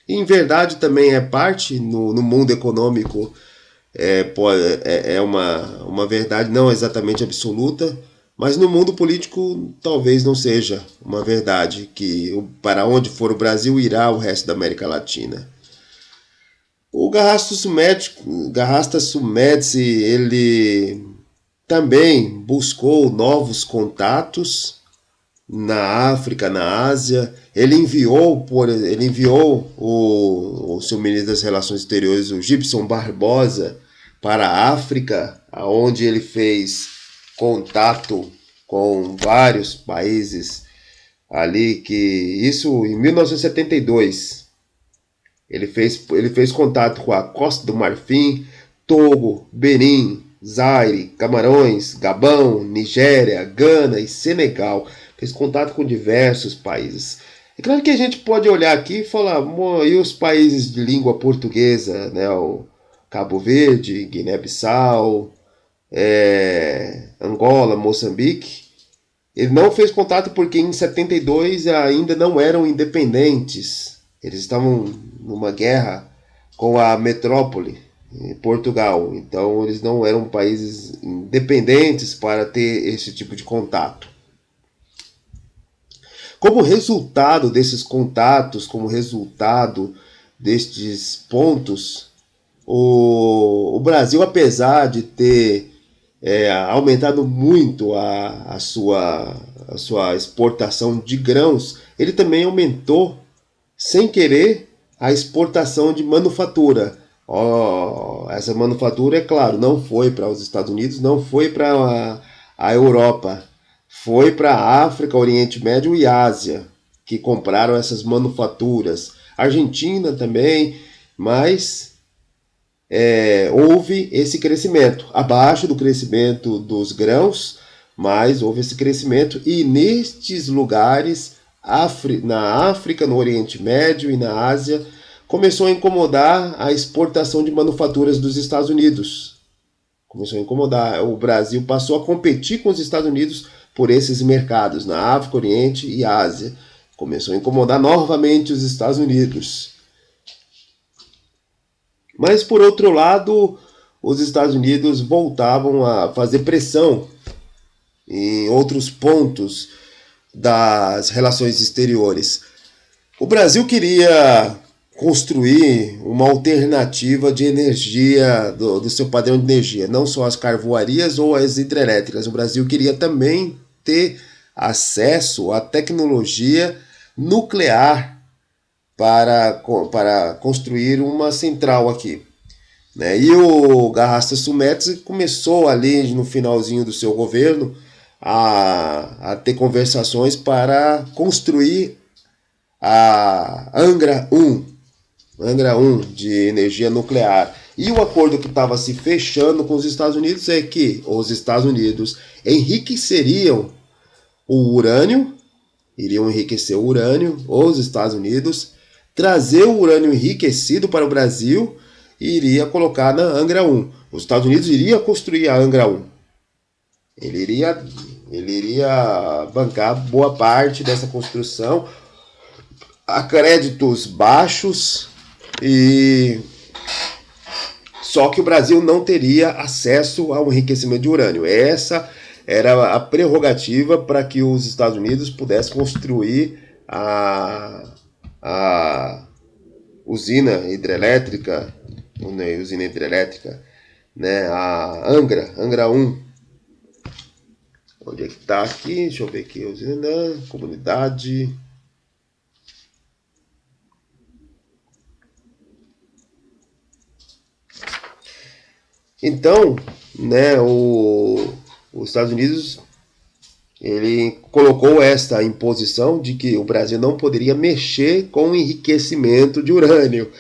E, em verdade, também é parte no mundo econômico, é uma verdade não exatamente absoluta, mas no mundo político talvez não seja uma verdade, que para onde for o Brasil irá o resto da América Latina. O Garrasta Sumedzi, ele também buscou novos contatos na África, na Ásia. Ele enviou o seu ministro das Relações Exteriores, o Gibson Barbosa, para a África, onde ele fez contato com vários países ali, que isso em 1972. Ele fez contato com a Costa do Marfim, Togo, Benin, Zaire, Camarões, Gabão, Nigéria, Gana e Senegal. Fez contato com diversos países. É claro que a gente pode olhar aqui e falar, e os países de língua portuguesa, né? O Cabo Verde, Guiné-Bissau, Angola, Moçambique. Ele não fez contato porque em 72 ainda não eram independentes. Eles estavam numa guerra com a metrópole, Portugal. Então eles não eram países independentes para ter esse tipo de contato. Como resultado desses contatos, como resultado destes pontos, o Brasil, apesar de ter aumentado muito a sua exportação de grãos, ele também aumentou, sem querer, a exportação de manufatura. Essa manufatura, é claro, não foi para os Estados Unidos, não foi para a Europa, foi para a África, Oriente Médio e Ásia, que compraram essas manufaturas. Argentina também, mas houve esse crescimento, abaixo do crescimento dos grãos, mas houve esse crescimento, e nestes lugares, na África, no Oriente Médio e na Ásia, começou a incomodar a exportação de manufaturas dos Estados Unidos. Começou a incomodar. O Brasil passou a competir com os Estados Unidos por esses mercados, na África, Oriente e Ásia. Começou a incomodar novamente os Estados Unidos. Mas, por outro lado, os Estados Unidos voltavam a fazer pressão em outros pontos das relações exteriores. O Brasil queria construir uma alternativa de energia, do seu padrão de energia, não só as carvoarias ou as hidrelétricas. O Brasil queria também ter acesso à tecnologia nuclear para construir uma central aqui. E o Garrasta Sumedzi começou ali no finalzinho do seu governo a ter conversações para construir a Angra 1 de energia nuclear. E o acordo que estava se fechando com os Estados Unidos é que os Estados Unidos enriqueceriam o urânio, iriam enriquecer o urânio, os Estados Unidos, trazer o urânio enriquecido para o Brasil e iria colocar na Angra 1. Os Estados Unidos iria construir a Angra 1. Ele iria bancar boa parte dessa construção a créditos baixos, e só que o Brasil não teria acesso ao enriquecimento de urânio. Essa era a prerrogativa para que os Estados Unidos pudessem construir a usina hidrelétrica, né, a Angra 1. Onde é que está aqui? Deixa eu ver aqui. Usina, comunidade. Então, né, os Estados Unidos, ele colocou esta imposição de que o Brasil não poderia mexer com o enriquecimento de urânio,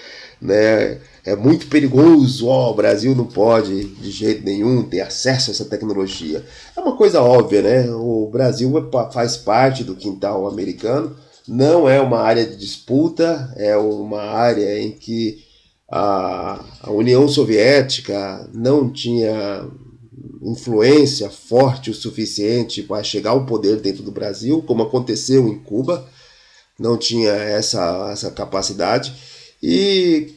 né? É muito perigoso, o Brasil não pode de jeito nenhum ter acesso a essa tecnologia. É uma coisa óbvia, né? O Brasil faz parte do quintal americano, não é uma área de disputa, é uma área em que a União Soviética não tinha influência forte o suficiente para chegar ao poder dentro do Brasil, como aconteceu em Cuba, não tinha essa capacidade. E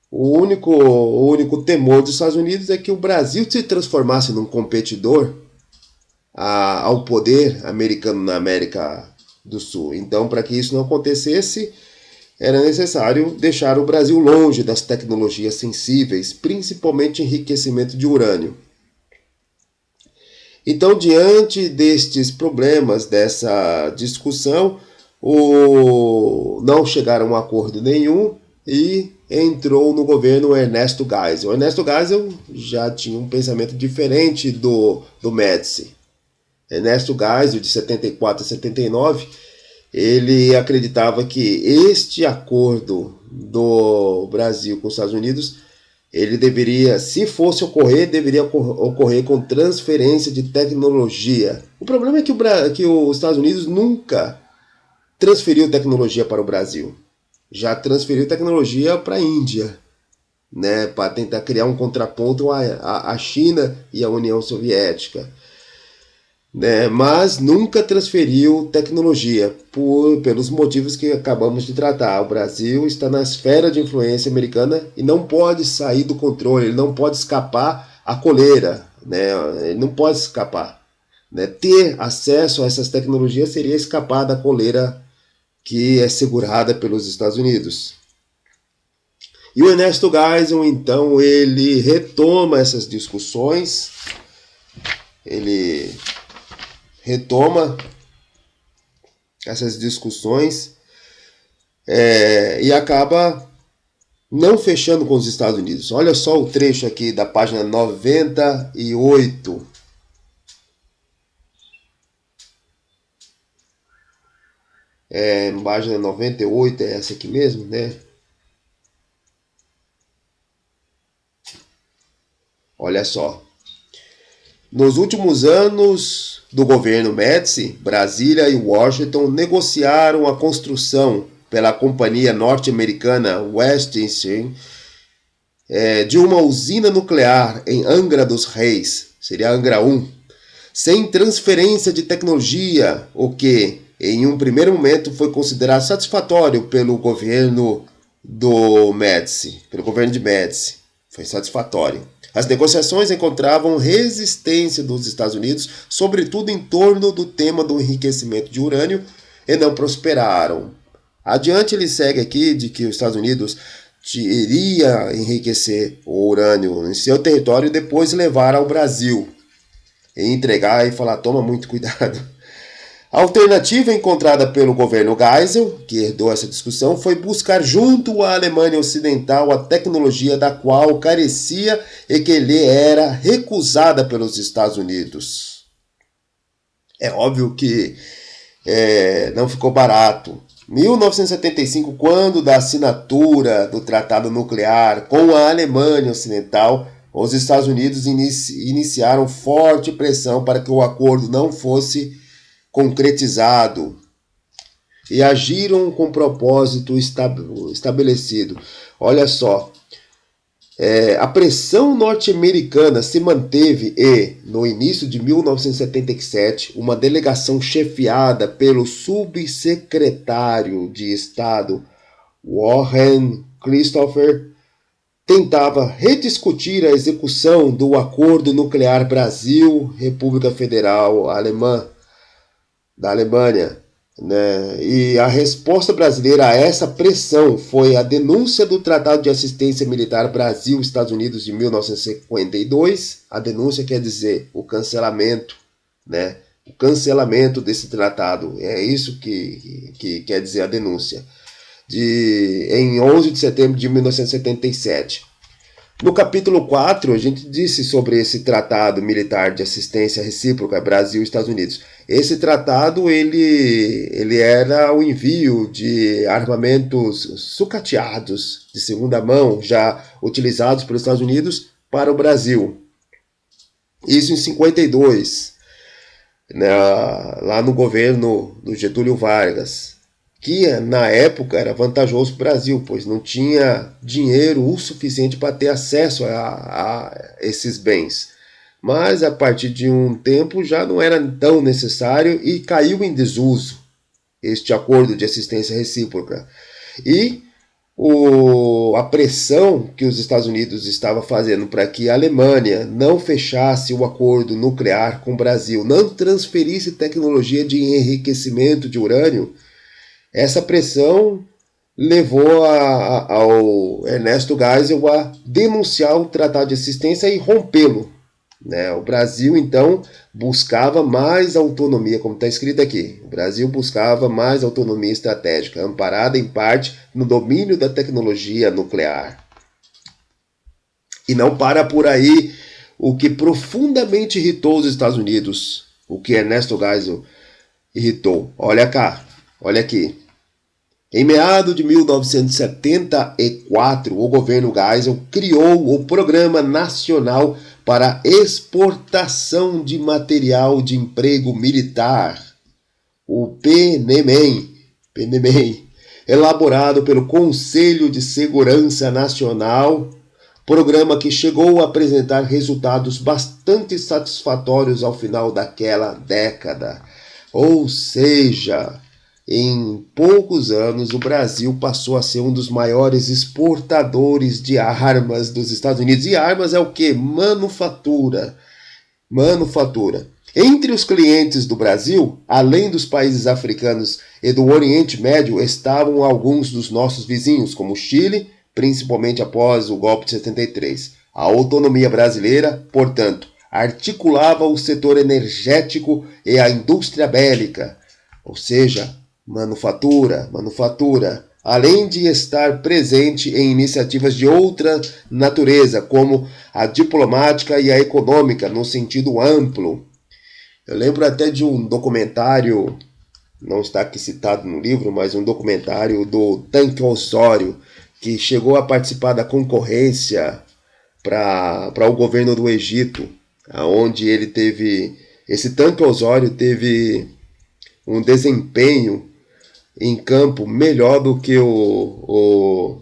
o único temor dos Estados Unidos é que o Brasil se transformasse num competidor ao poder americano na América do Sul. Então, para que isso não acontecesse, era necessário deixar o Brasil longe das tecnologias sensíveis, principalmente enriquecimento de urânio. Então, diante destes problemas, dessa discussão, não chegaram a um acordo nenhum e entrou no governo Ernesto Geisel. Ernesto Geisel já tinha um pensamento diferente do Médici. Ernesto Geisel, de 74 a 79, ele acreditava que este acordo do Brasil com os Estados Unidos, ele deveria, se fosse ocorrer, deveria ocorrer com transferência de tecnologia. O problema é que os Estados Unidos nunca transferiu tecnologia para o Brasil. Já transferiu tecnologia para a Índia, né, para tentar criar um contraponto à China e à União Soviética. Né, mas nunca transferiu tecnologia, pelos motivos que acabamos de tratar. O Brasil está na esfera de influência americana e não pode sair do controle, ele não pode escapar à coleira, né, ele não pode escapar. Né, ter acesso a essas tecnologias seria escapar da coleira que é segurada pelos Estados Unidos. E o Ernesto Geisel, então, ele retoma essas discussões, e acaba não fechando com os Estados Unidos. Olha só o trecho aqui da página 98. Página 98 é essa aqui mesmo, né? Olha só. Nos últimos anos do governo Médici, Brasília e Washington negociaram a construção pela companhia norte-americana Westinghouse de uma usina nuclear em Angra dos Reis, seria Angra 1, sem transferência de tecnologia, o que em um primeiro momento foi considerado satisfatório pelo governo de Médici. Foi satisfatório. As negociações encontravam resistência dos Estados Unidos, sobretudo em torno do tema do enriquecimento de urânio, e não prosperaram. Adiante ele segue aqui de que os Estados Unidos iria enriquecer o urânio em seu território e depois levar ao Brasil. E entregar e falar, toma muito cuidado. A alternativa encontrada pelo governo Geisel, que herdou essa discussão, foi buscar junto à Alemanha Ocidental a tecnologia da qual carecia e que lhe era recusada pelos Estados Unidos. É óbvio que não ficou barato 1975, quando da assinatura do Tratado Nuclear com a Alemanha Ocidental, os Estados Unidos iniciaram forte pressão para que o acordo não fosse concretizado e agiram com propósito estabelecido. Olha só, a pressão norte-americana se manteve e, no início de 1977, uma delegação chefiada pelo subsecretário de Estado Warren Christopher tentava rediscutir a execução do Acordo Nuclear Brasil-República Federal Alemã da Alemanha, né? E a resposta brasileira a essa pressão foi a denúncia do Tratado de Assistência Militar Brasil-Estados Unidos de 1952. A denúncia quer dizer o cancelamento, né? O cancelamento desse tratado. É isso que quer dizer a denúncia. Em 11 de setembro de 1977. No capítulo 4, a gente disse sobre esse tratado militar de assistência recíproca Brasil e Estados Unidos. Esse tratado ele era o envio de armamentos sucateados de segunda mão, já utilizados pelos Estados Unidos, para o Brasil. Isso em 52, né, lá no governo do Getúlio Vargas, que na época era vantajoso para o Brasil, pois não tinha dinheiro o suficiente para ter acesso a esses bens. Mas a partir de um tempo já não era tão necessário e caiu em desuso este acordo de assistência recíproca. E a pressão que os Estados Unidos estavam fazendo para que a Alemanha não fechasse o acordo nuclear com o Brasil, não transferisse tecnologia de enriquecimento de urânio, essa pressão levou ao Ernesto Geisel a denunciar o Tratado de Assistência e rompê-lo, né? O Brasil, então, buscava mais autonomia, como está escrito aqui. O Brasil buscava mais autonomia estratégica, amparada em parte no domínio da tecnologia nuclear. E não para por aí o que profundamente irritou os Estados Unidos, o que Ernesto Geisel irritou. Olha cá, olha aqui. Em meados de 1974, o governo Geisel criou o Programa Nacional para Exportação de Material de Emprego Militar, o PNEMEM, elaborado pelo Conselho de Segurança Nacional, programa que chegou a apresentar resultados bastante satisfatórios ao final daquela década. Ou seja, em poucos anos, o Brasil passou a ser um dos maiores exportadores de armas dos Estados Unidos. E armas é o quê? Manufatura. Entre os clientes do Brasil, além dos países africanos e do Oriente Médio, estavam alguns dos nossos vizinhos, como o Chile, principalmente após o golpe de 73. A autonomia brasileira, portanto, articulava o setor energético e a indústria bélica, ou seja, manufatura, além de estar presente em iniciativas de outra natureza, como a diplomática e a econômica, no sentido amplo. Eu lembro até de um documentário, não está aqui citado no livro, mas um documentário do Tanque Osório, que chegou a participar da concorrência para o governo do Egito, onde ele teve, esse Tanque Osório teve um desempenho em campo melhor do que o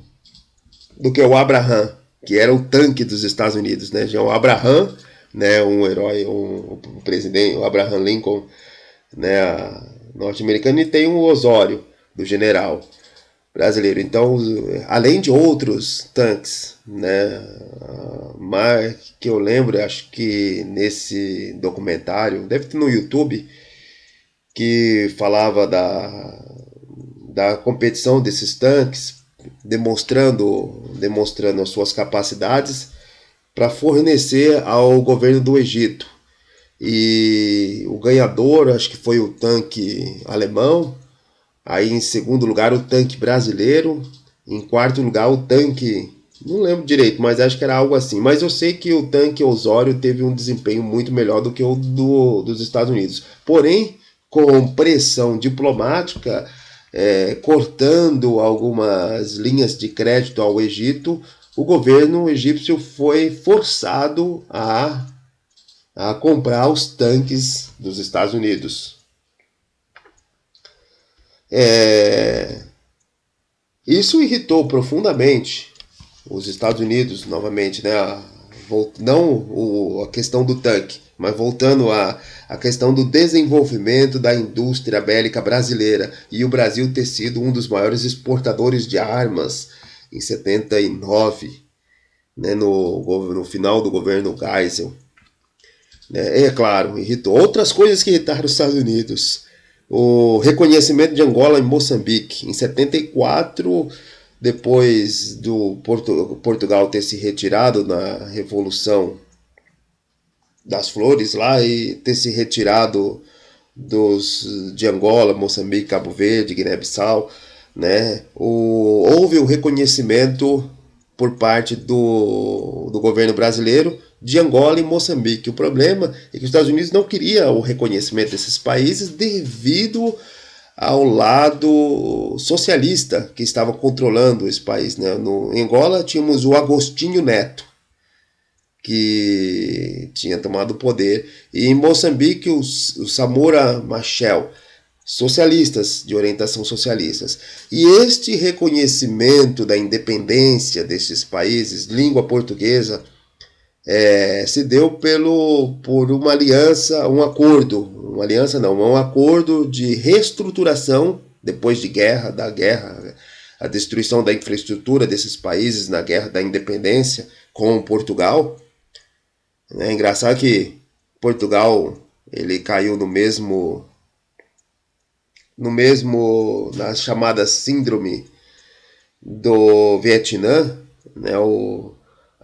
Abraham, que era o tanque dos Estados Unidos, né? Já o Abraham, né, um herói, um presidente, o Abraham Lincoln, né, norte-americano, e tem o Osório, do general brasileiro. Então, além de outros tanques, né, mas que eu lembro, acho que nesse documentário, deve ter no YouTube, que falava da competição desses tanques, demonstrando as suas capacidades para fornecer ao governo do Egito. E o ganhador, acho que foi o tanque alemão, aí em segundo lugar o tanque brasileiro, em quarto lugar o tanque, não lembro direito, mas acho que era algo assim. Mas eu sei que o tanque Osório teve um desempenho muito melhor do que o dos Estados Unidos. Porém, com pressão diplomática, cortando algumas linhas de crédito ao Egito, o governo egípcio foi forçado a comprar os tanques dos Estados Unidos. Isso irritou profundamente os Estados Unidos, novamente, né? Não a questão do tanque, mas voltando à questão do desenvolvimento da indústria bélica brasileira e o Brasil ter sido um dos maiores exportadores de armas em 79, né, no final do governo Geisel. É claro, irritou. Outras coisas que irritaram os Estados Unidos. O reconhecimento de Angola em Moçambique. Em 74, depois do Portugal ter se retirado na Revolução das Flores lá e ter se retirado de Angola, Moçambique, Cabo Verde, Guiné-Bissau, né? Houve o reconhecimento por parte do governo brasileiro de Angola e Moçambique. O problema é que os Estados Unidos não queria o reconhecimento desses países devido ao lado socialista que estava controlando esse país, né? Em Angola tínhamos o Agostinho Neto, que tinha tomado o poder, e em Moçambique o Samora Machel, socialistas, de orientação socialistas. E este reconhecimento da independência desses países, língua portuguesa, se deu por uma aliança, um acordo de reestruturação depois da guerra, a destruição da infraestrutura desses países na guerra da independência com Portugal. É engraçado que Portugal ele caiu na chamada síndrome do Vietnã, né?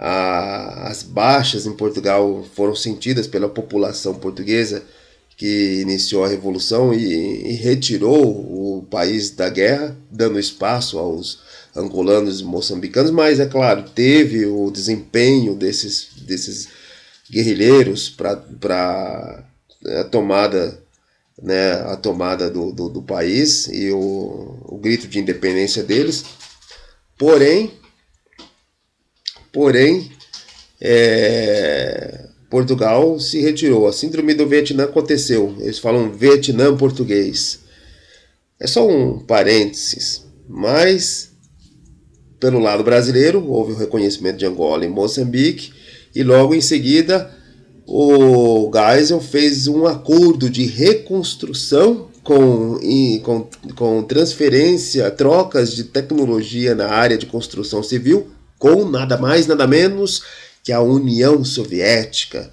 As baixas em Portugal foram sentidas pela população portuguesa que iniciou a revolução e retirou o país da guerra, dando espaço aos angolanos e moçambicanos, mas é claro, teve o desempenho desses guerrilheiros para a tomada, né, do país e o grito de independência deles. Porém, Portugal se retirou. A síndrome do Vietnã aconteceu. Eles falam Vietnã português. É só um parênteses. Mas, pelo lado brasileiro, houve o reconhecimento de Angola e Moçambique. E logo em seguida, o Geisel fez um acordo de reconstrução com transferência, trocas de tecnologia na área de construção civil, com nada mais, nada menos que a União Soviética.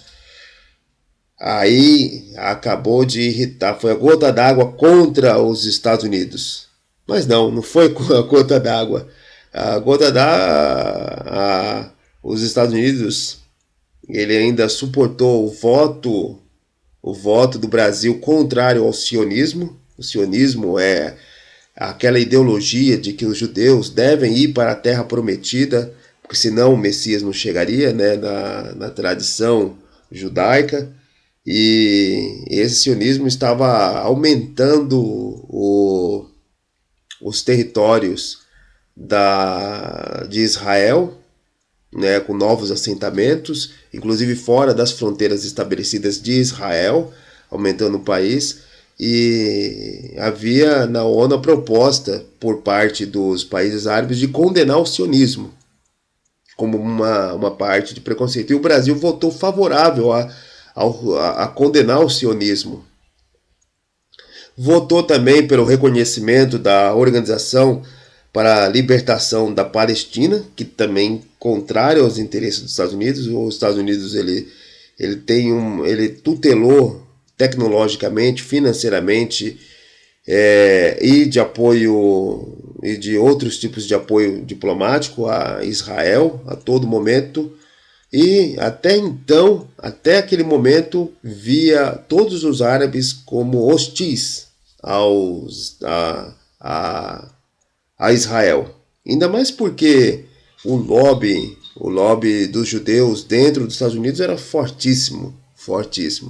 Aí acabou de irritar, foi a gota d'água contra os Estados Unidos. Mas não foi a gota d'água. A gota d'água, os Estados Unidos, ele ainda suportou o voto do Brasil contrário ao sionismo. O sionismo é aquela ideologia de que os judeus devem ir para a terra prometida, porque senão o Messias não chegaria, né, na tradição judaica. E esse sionismo estava aumentando os territórios de Israel, né, com novos assentamentos, inclusive fora das fronteiras estabelecidas de Israel, aumentando o país. E havia na ONU a proposta por parte dos países árabes de condenar o sionismo como uma parte de preconceito. E o Brasil votou favorável a condenar o sionismo. Votou também pelo reconhecimento da Organização para a Libertação da Palestina, que também contrário aos interesses dos Estados Unidos. Os Estados Unidos ele tutelou tecnologicamente, financeiramente e de apoio e de outros tipos de apoio diplomático a Israel a todo momento. E até aquele momento, via todos os árabes como hostis a Israel. Ainda mais porque o lobby dos judeus dentro dos Estados Unidos era fortíssimo.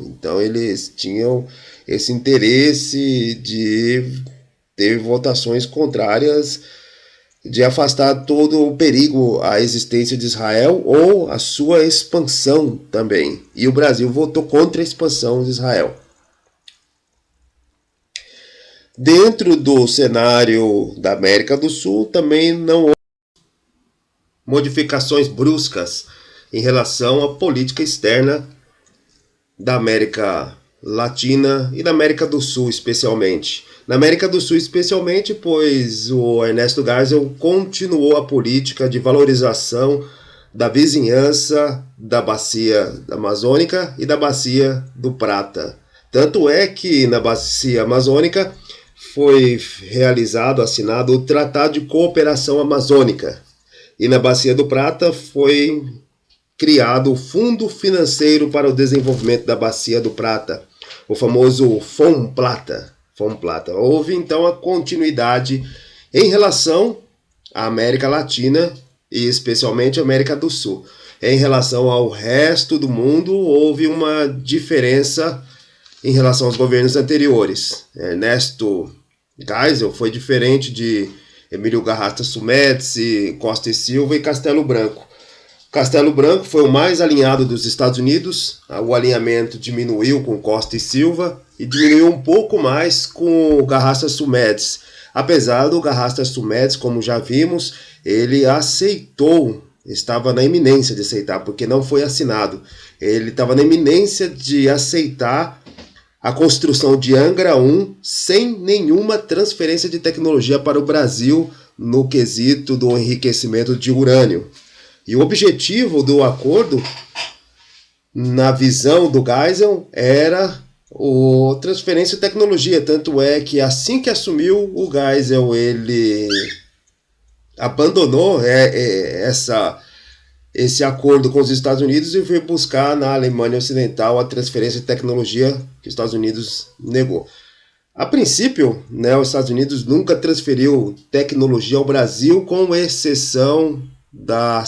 Então eles tinham esse interesse de teve votações contrárias de afastar todo o perigo à existência de Israel ou a sua expansão também. E o Brasil votou contra a expansão de Israel. Dentro do cenário da América do Sul, também não houve modificações bruscas em relação à política externa da América Latina e da América do Sul, especialmente. Na América do Sul, especialmente, pois o Ernesto Geisel continuou a política de valorização da vizinhança da bacia amazônica e da bacia do Prata. Tanto é que na bacia amazônica foi realizado, assinado o Tratado de Cooperação Amazônica. E na bacia do Prata foi criado o Fundo Financeiro para o Desenvolvimento da Bacia do Prata, o famoso FONPLATA. Houve então a continuidade em relação à América Latina e especialmente à América do Sul. Em relação ao resto do mundo, houve uma diferença em relação aos governos anteriores. Ernesto Geisel foi diferente de Emílio Garrastazu Médici, Costa e Silva e Castelo Branco. Castelo Branco foi o mais alinhado dos Estados Unidos, o alinhamento diminuiu com Costa e Silva e diminuiu um pouco mais com o Garrastazu Médici. Apesar do Garrastazu Médici, como já vimos, ele aceitou, estava na iminência de aceitar, porque não foi assinado. Ele estava na iminência de aceitar a construção de Angra 1 sem nenhuma transferência de tecnologia para o Brasil no quesito do enriquecimento de urânio. E o objetivo do acordo, na visão do Geisel, era a transferência de tecnologia. Tanto é que assim que assumiu o Geisel, ele abandonou esse acordo com os Estados Unidos e foi buscar na Alemanha Ocidental a transferência de tecnologia que os Estados Unidos negou. A princípio, os Estados Unidos nunca transferiu tecnologia ao Brasil, com exceção da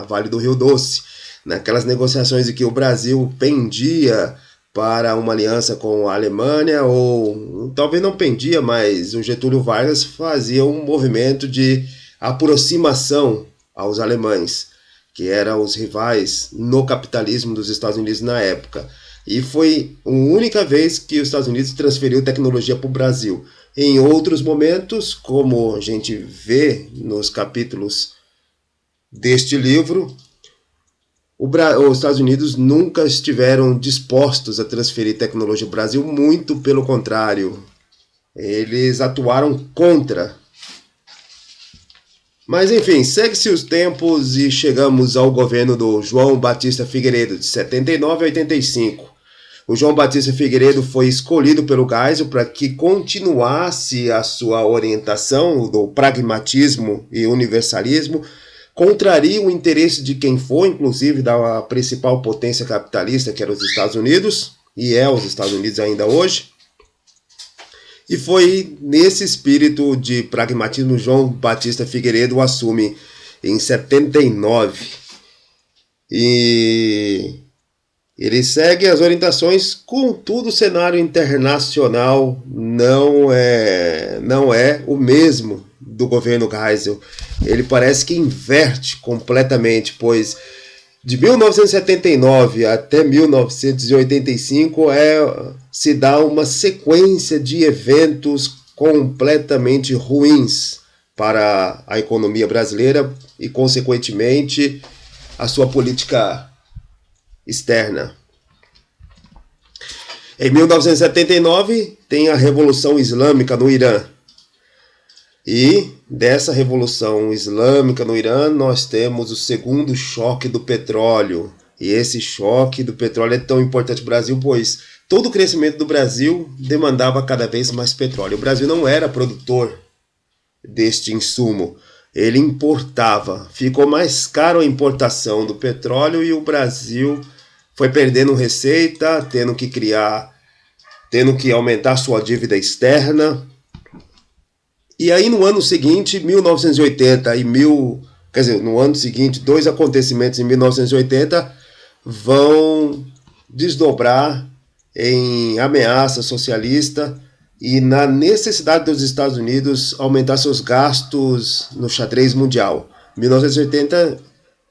Vale do Rio Doce, naquelas negociações em que o Brasil pendia para uma aliança com a Alemanha, ou talvez não pendia, mas o Getúlio Vargas fazia um movimento de aproximação aos alemães, que eram os rivais no capitalismo dos Estados Unidos na época. E foi a única vez que os Estados Unidos transferiu tecnologia para o Brasil. Em outros momentos, como a gente vê nos capítulos deste livro, os Estados Unidos nunca estiveram dispostos a transferir tecnologia ao Brasil, muito pelo contrário, eles atuaram contra. Mas enfim, segue-se os tempos e chegamos ao governo do João Batista Figueiredo, de 79 a 85. O João Batista Figueiredo foi escolhido pelo Geisel para que continuasse a sua orientação do pragmatismo e universalismo, contraria o interesse de quem foi, inclusive, da principal potência capitalista, que era os Estados Unidos, e é os Estados Unidos ainda hoje. E foi nesse espírito de pragmatismo João Batista Figueiredo assume em 79. E ele segue as orientações, contudo o cenário internacional não é o mesmo do governo Geisel. Ele parece que inverte completamente, pois de 1979 até 1985 se dá uma sequência de eventos completamente ruins para a economia brasileira e, consequentemente, a sua política externa. Em 1979 tem a Revolução Islâmica no Irã. E dessa Revolução Islâmica no Irã nós temos o segundo choque do petróleo. E esse choque do petróleo é tão importante para o Brasil, pois todo o crescimento do Brasil demandava cada vez mais petróleo. O Brasil não era produtor deste insumo, ele importava. Ficou mais caro a importação do petróleo e o Brasil foi perdendo receita, tendo que aumentar sua dívida externa. E aí no ano seguinte, 1980 no ano seguinte, dois acontecimentos em 1980 vão desdobrar em ameaça socialista e na necessidade dos Estados Unidos aumentar seus gastos no xadrez mundial. Em 1980,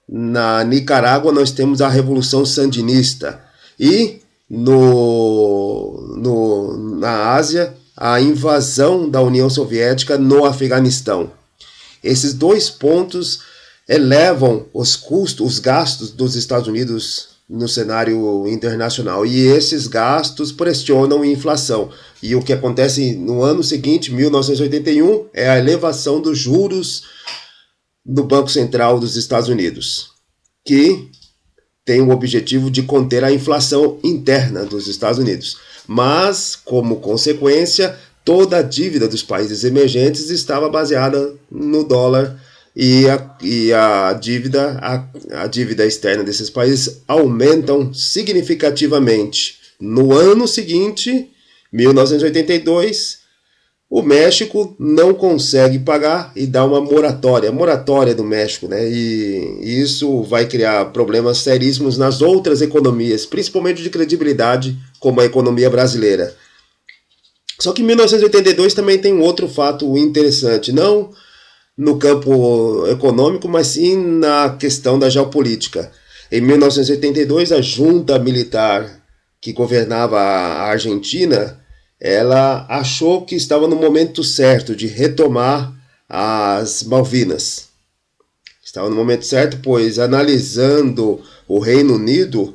na Nicarágua, nós temos a Revolução Sandinista e na Ásia, a invasão da União Soviética no Afeganistão. Esses dois pontos elevam os custos, os gastos dos Estados Unidos no cenário internacional, e esses gastos pressionam a inflação. E o que acontece no ano seguinte, 1981, é a elevação dos juros do Banco Central dos Estados Unidos, que tem o objetivo de conter a inflação interna dos Estados Unidos. Mas, como consequência, toda a dívida dos países emergentes estava baseada no dólar, e a dívida externa desses países aumentam significativamente. No ano seguinte, 1982, o México não consegue pagar e dá uma moratória do México, né? E isso vai criar problemas seríssimos nas outras economias, principalmente de credibilidade, como a economia brasileira. Só que em 1982 também tem um outro fato interessante, não no campo econômico, mas sim na questão da geopolítica. Em 1982, a junta militar que governava a Argentina, ela achou que estava no momento certo de retomar as Malvinas. Estava no momento certo, pois analisando o Reino Unido,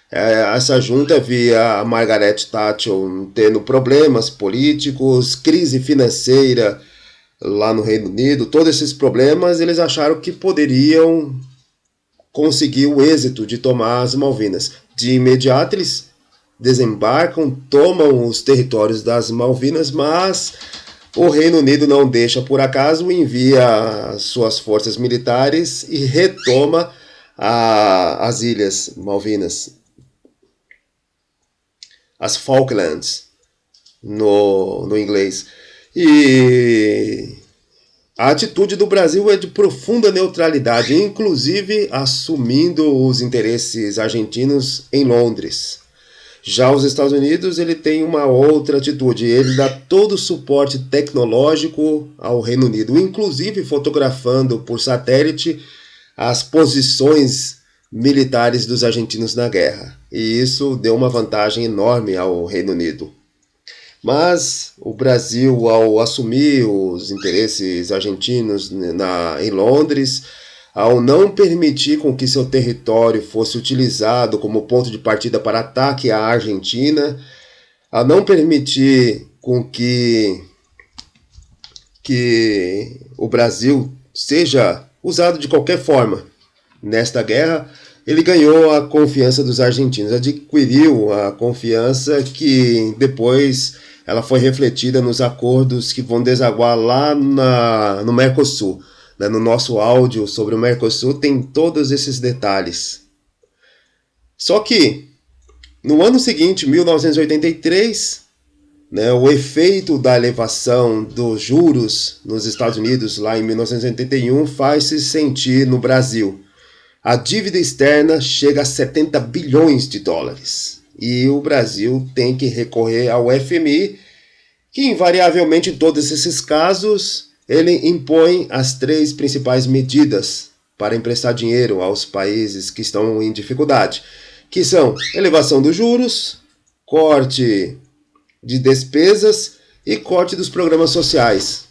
essa junta via a Margaret Thatcher tendo problemas políticos, crise financeira lá no Reino Unido, todos esses problemas, eles acharam que poderiam conseguir o êxito de tomar as Malvinas. De imediato eles desembarcam, tomam os territórios das Malvinas, mas o Reino Unido não deixa por acaso, envia suas forças militares e retoma as Ilhas Malvinas, as Falklands no inglês. E a atitude do Brasil é de profunda neutralidade, inclusive assumindo os interesses argentinos em Londres. Já os Estados Unidos, ele tem uma outra atitude, ele dá todo o suporte tecnológico ao Reino Unido, inclusive fotografando por satélite as posições militares dos argentinos na guerra. E isso deu uma vantagem enorme ao Reino Unido. Mas o Brasil, ao assumir os interesses argentinos em Londres, ao não permitir com que seu território fosse utilizado como ponto de partida para ataque à Argentina, a não permitir com que o Brasil seja usado de qualquer forma nesta guerra, ele ganhou a confiança dos argentinos, adquiriu a confiança que depois ela foi refletida nos acordos que vão desaguar lá no Mercosul. No nosso áudio sobre o Mercosul tem todos esses detalhes. Só que, no ano seguinte, 1983, o efeito da elevação dos juros nos Estados Unidos, lá em 1981, faz-se sentir no Brasil. A dívida externa chega a 70 bilhões de dólares. E o Brasil tem que recorrer ao FMI, que invariavelmente em todos esses casos ele impõe as 3 principais medidas para emprestar dinheiro aos países que estão em dificuldade, que são elevação dos juros, corte de despesas e corte dos programas sociais.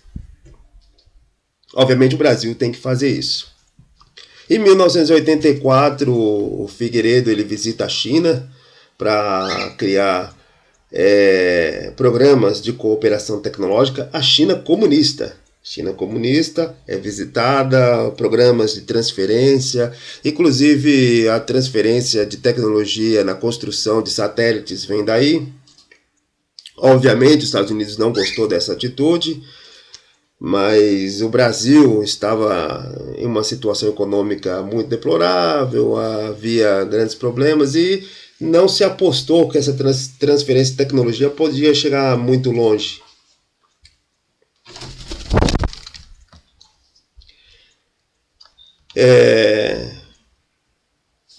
Obviamente o Brasil tem que fazer isso. Em 1984, o Figueiredo ele visita a China para criar programas de cooperação tecnológica. A China comunista é visitada, programas de transferência, inclusive a transferência de tecnologia na construção de satélites vem daí. Obviamente os Estados Unidos não gostou dessa atitude, mas o Brasil estava em uma situação econômica muito deplorável, havia grandes problemas e não se apostou que essa transferência de tecnologia podia chegar muito longe.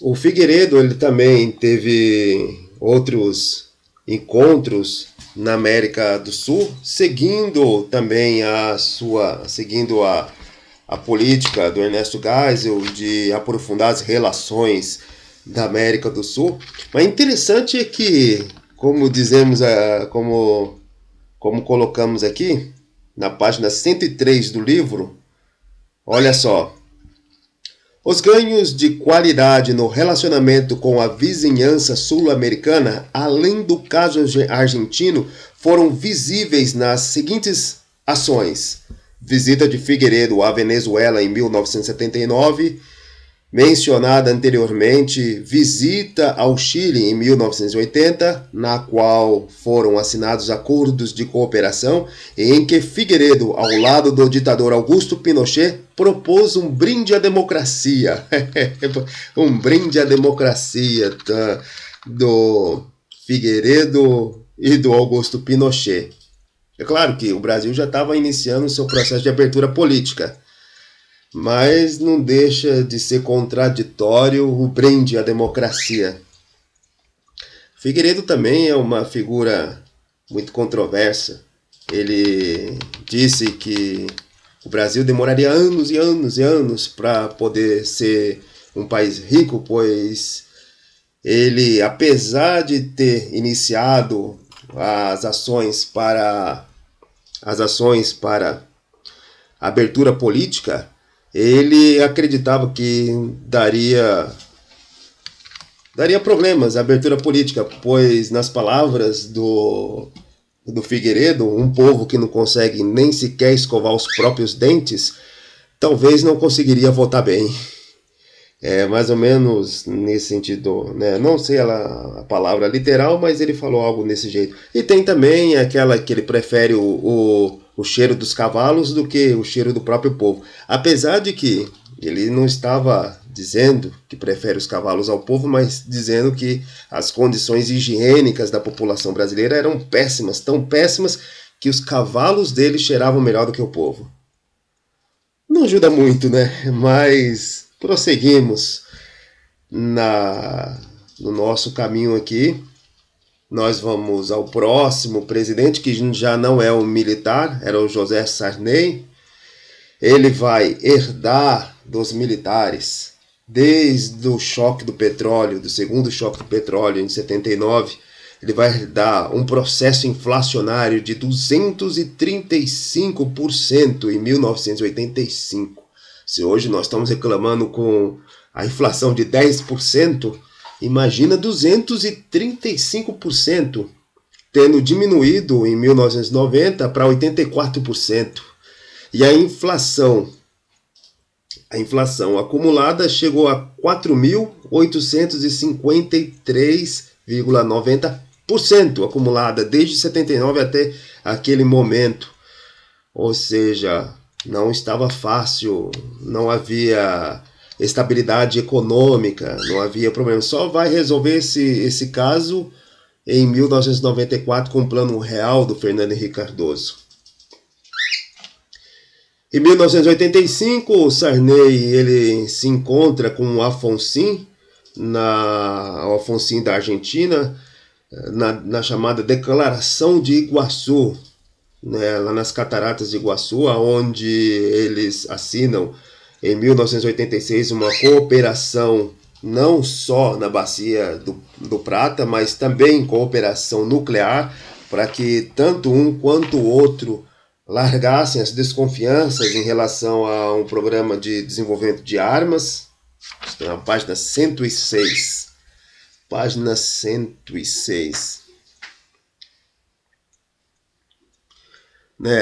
O Figueiredo ele também teve outros encontros na América do Sul, seguindo também a política do Ernesto Geisel de aprofundar as relações da América do Sul. Mas interessante é que, como dizemos, como colocamos aqui, na página 103 do livro, olha só. Os ganhos de qualidade no relacionamento com a vizinhança sul-americana, além do caso argentino, foram visíveis nas seguintes ações: visita de Figueiredo à Venezuela em 1979, mencionada anteriormente, visita ao Chile em 1980, na qual foram assinados acordos de cooperação, em que Figueiredo, ao lado do ditador Augusto Pinochet, propôs um brinde à democracia. Um brinde à democracia do Figueiredo e do Augusto Pinochet. É claro que o Brasil já estava iniciando o seu processo de abertura política, mas não deixa de ser contraditório o brinde à democracia. Figueiredo também é uma figura muito controversa. Ele disse que o Brasil demoraria anos e anos e anos para poder ser um país rico, pois ele, apesar de ter iniciado as ações para a abertura política, ele acreditava que daria problemas a abertura política, pois, nas palavras do Figueiredo, um povo que não consegue nem sequer escovar os próprios dentes, talvez não conseguiria votar bem. É mais ou menos nesse sentido, né? Não sei a palavra literal, mas ele falou algo nesse jeito. E tem também aquela que ele prefere o cheiro dos cavalos do que o cheiro do próprio povo. Apesar de que ele não estava dizendo que prefere os cavalos ao povo, mas dizendo que as condições higiênicas da população brasileira eram péssimas, tão péssimas que os cavalos dele cheiravam melhor do que o povo. Não ajuda muito, né? Mas prosseguimos no nosso caminho aqui. Nós vamos ao próximo presidente, que já não é um militar, era o José Sarney. Ele vai herdar dos militares, desde o choque do petróleo, do segundo choque do petróleo em 79, ele vai herdar um processo inflacionário de 235% em 1985. Se hoje nós estamos reclamando com a inflação de 10%, imagina 235%, tendo diminuído em 1990 para 84%. E a inflação acumulada chegou a 4.853,90% acumulada desde 79 até aquele momento. Ou seja, não estava fácil, não havia estabilidade econômica, não havia problema. Só vai resolver esse caso em 1994 com o Plano Real do Fernando Henrique Cardoso. Em 1985, o Sarney ele se encontra com o Alfonsín da Argentina, na chamada Declaração de Iguaçu, né, lá nas Cataratas de Iguaçu, onde eles assinam em 1986 uma cooperação não só na Bacia do Prata, mas também cooperação nuclear, para que tanto um quanto o outro largassem as desconfianças em relação a um programa de desenvolvimento de armas. Está na página 106. Página 106.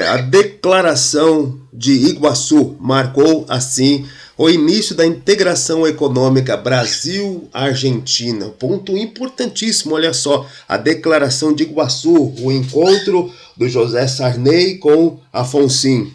A Declaração de Iguaçu marcou, assim, o início da integração econômica Brasil-Argentina. Ponto importantíssimo, olha só, a Declaração de Iguaçu, o encontro do José Sarney com Alfonsín.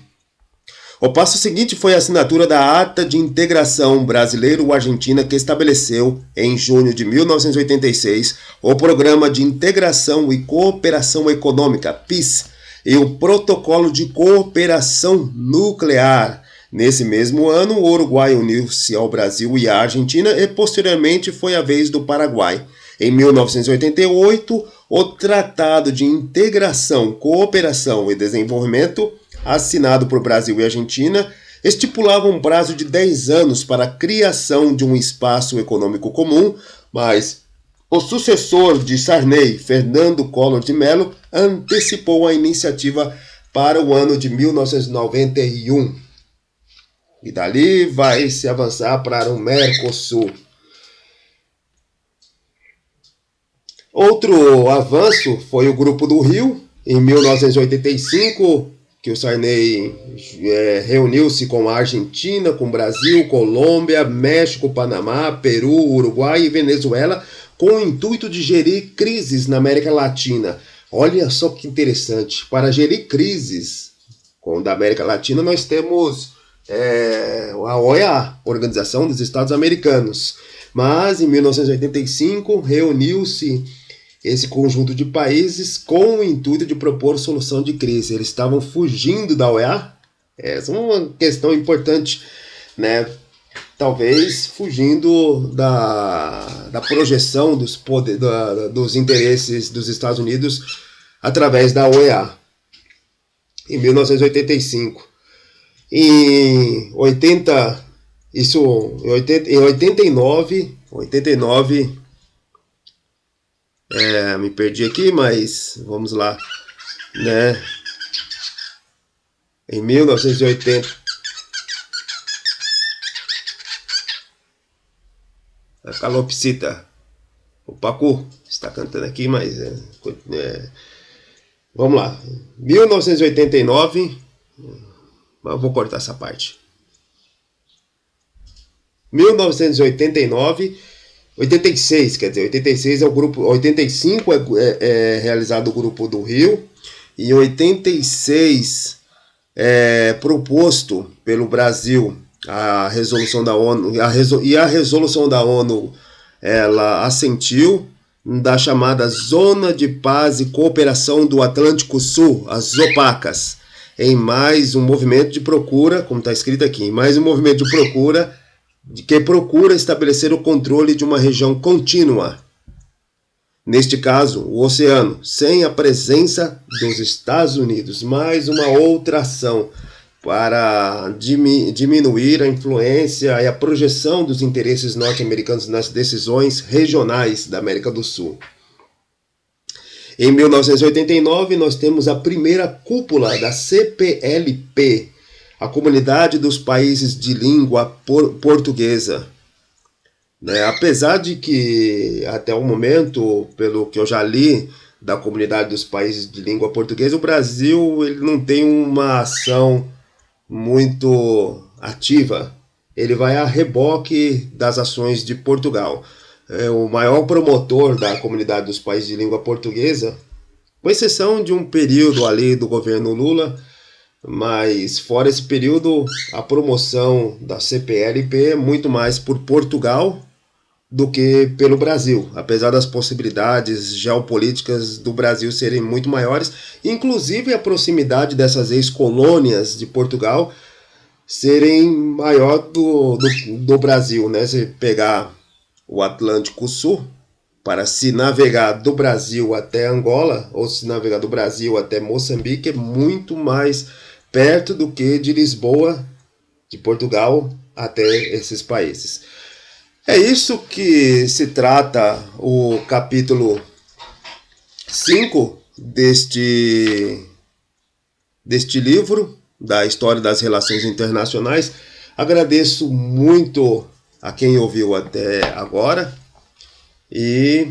O passo seguinte foi a assinatura da Ata de Integração Brasileiro-Argentina, que estabeleceu, em junho de 1986, o Programa de Integração e Cooperação Econômica, PIS, e o Protocolo de Cooperação Nuclear. Nesse mesmo ano, o Uruguai uniu-se ao Brasil e à Argentina, e posteriormente foi a vez do Paraguai. Em 1988, O Tratado de Integração, Cooperação e Desenvolvimento, assinado por Brasil e Argentina, estipulava um prazo de 10 anos para a criação de um espaço econômico comum, mas o sucessor de Sarney, Fernando Collor de Mello, antecipou a iniciativa para o ano de 1991. E dali vai se avançar para o Mercosul. Outro avanço foi o Grupo do Rio, em 1985, que o Sarney reuniu-se com a Argentina, com o Brasil, Colômbia, México, Panamá, Peru, Uruguai e Venezuela, com o intuito de gerir crises na América Latina. Olha só que interessante, para gerir crises da América Latina nós temos a OEA, Organização dos Estados Americanos. Mas em 1985 reuniu-se esse conjunto de países com o intuito de propor solução de crise. Eles estavam fugindo da OEA. Essa é uma questão importante, né? Talvez fugindo da projeção dos interesses dos Estados Unidos através da OEA. Em 1985. Em 89, me perdi aqui, mas vamos lá, né? Em 1980, a calopsita, o Pacu está cantando aqui, mas vamos lá. 1989, mas vou cortar essa parte. 1989, 86, quer dizer, 86 é o grupo, 85 é realizado o Grupo do Rio, e 86 é proposto pelo Brasil a resolução da ONU, e a resolução da ONU ela assentiu da chamada Zona de Paz e Cooperação do Atlântico Sul, as ZOPACas, em mais um movimento de procura, como está escrito aqui, em mais um movimento de procura que procura estabelecer o controle de uma região contínua, neste caso, o oceano, sem a presença dos Estados Unidos. Mais uma outra ação para diminuir a influência e a projeção dos interesses norte-americanos nas decisões regionais da América do Sul. Em 1989, nós temos a primeira cúpula da CPLP, a Comunidade dos Países de Língua Portuguesa. Apesar de que, até o momento, pelo que eu já li da Comunidade dos Países de Língua Portuguesa, o Brasil ele não tem uma ação muito ativa. Ele vai a reboque das ações de Portugal. O maior promotor da Comunidade dos Países de Língua Portuguesa, com exceção de um período ali do governo Lula, mas fora esse período, a promoção da CPLP é muito mais por Portugal do que pelo Brasil, apesar das possibilidades geopolíticas do Brasil serem muito maiores, inclusive a proximidade dessas ex-colônias de Portugal serem maior do Brasil, né? Se pegar o Atlântico Sul, para se navegar do Brasil até Angola, ou se navegar do Brasil até Moçambique, é muito mais perto do que de Lisboa, de Portugal, até esses países. É isso que se trata o capítulo 5 deste livro, da História das Relações Internacionais. Agradeço muito a quem ouviu até agora, e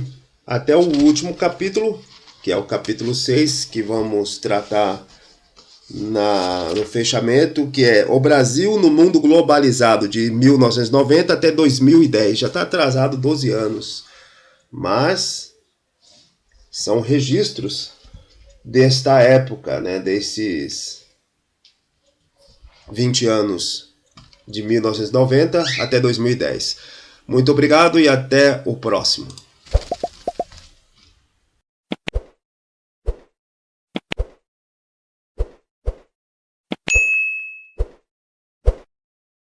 até o último capítulo, que é o capítulo 6, que vamos tratar no fechamento, que é o Brasil no mundo globalizado de 1990 até 2010. Já está atrasado 12 anos, mas são registros desta época, né, desses 20 anos, de 1990 até 2010. Muito obrigado e até o próximo.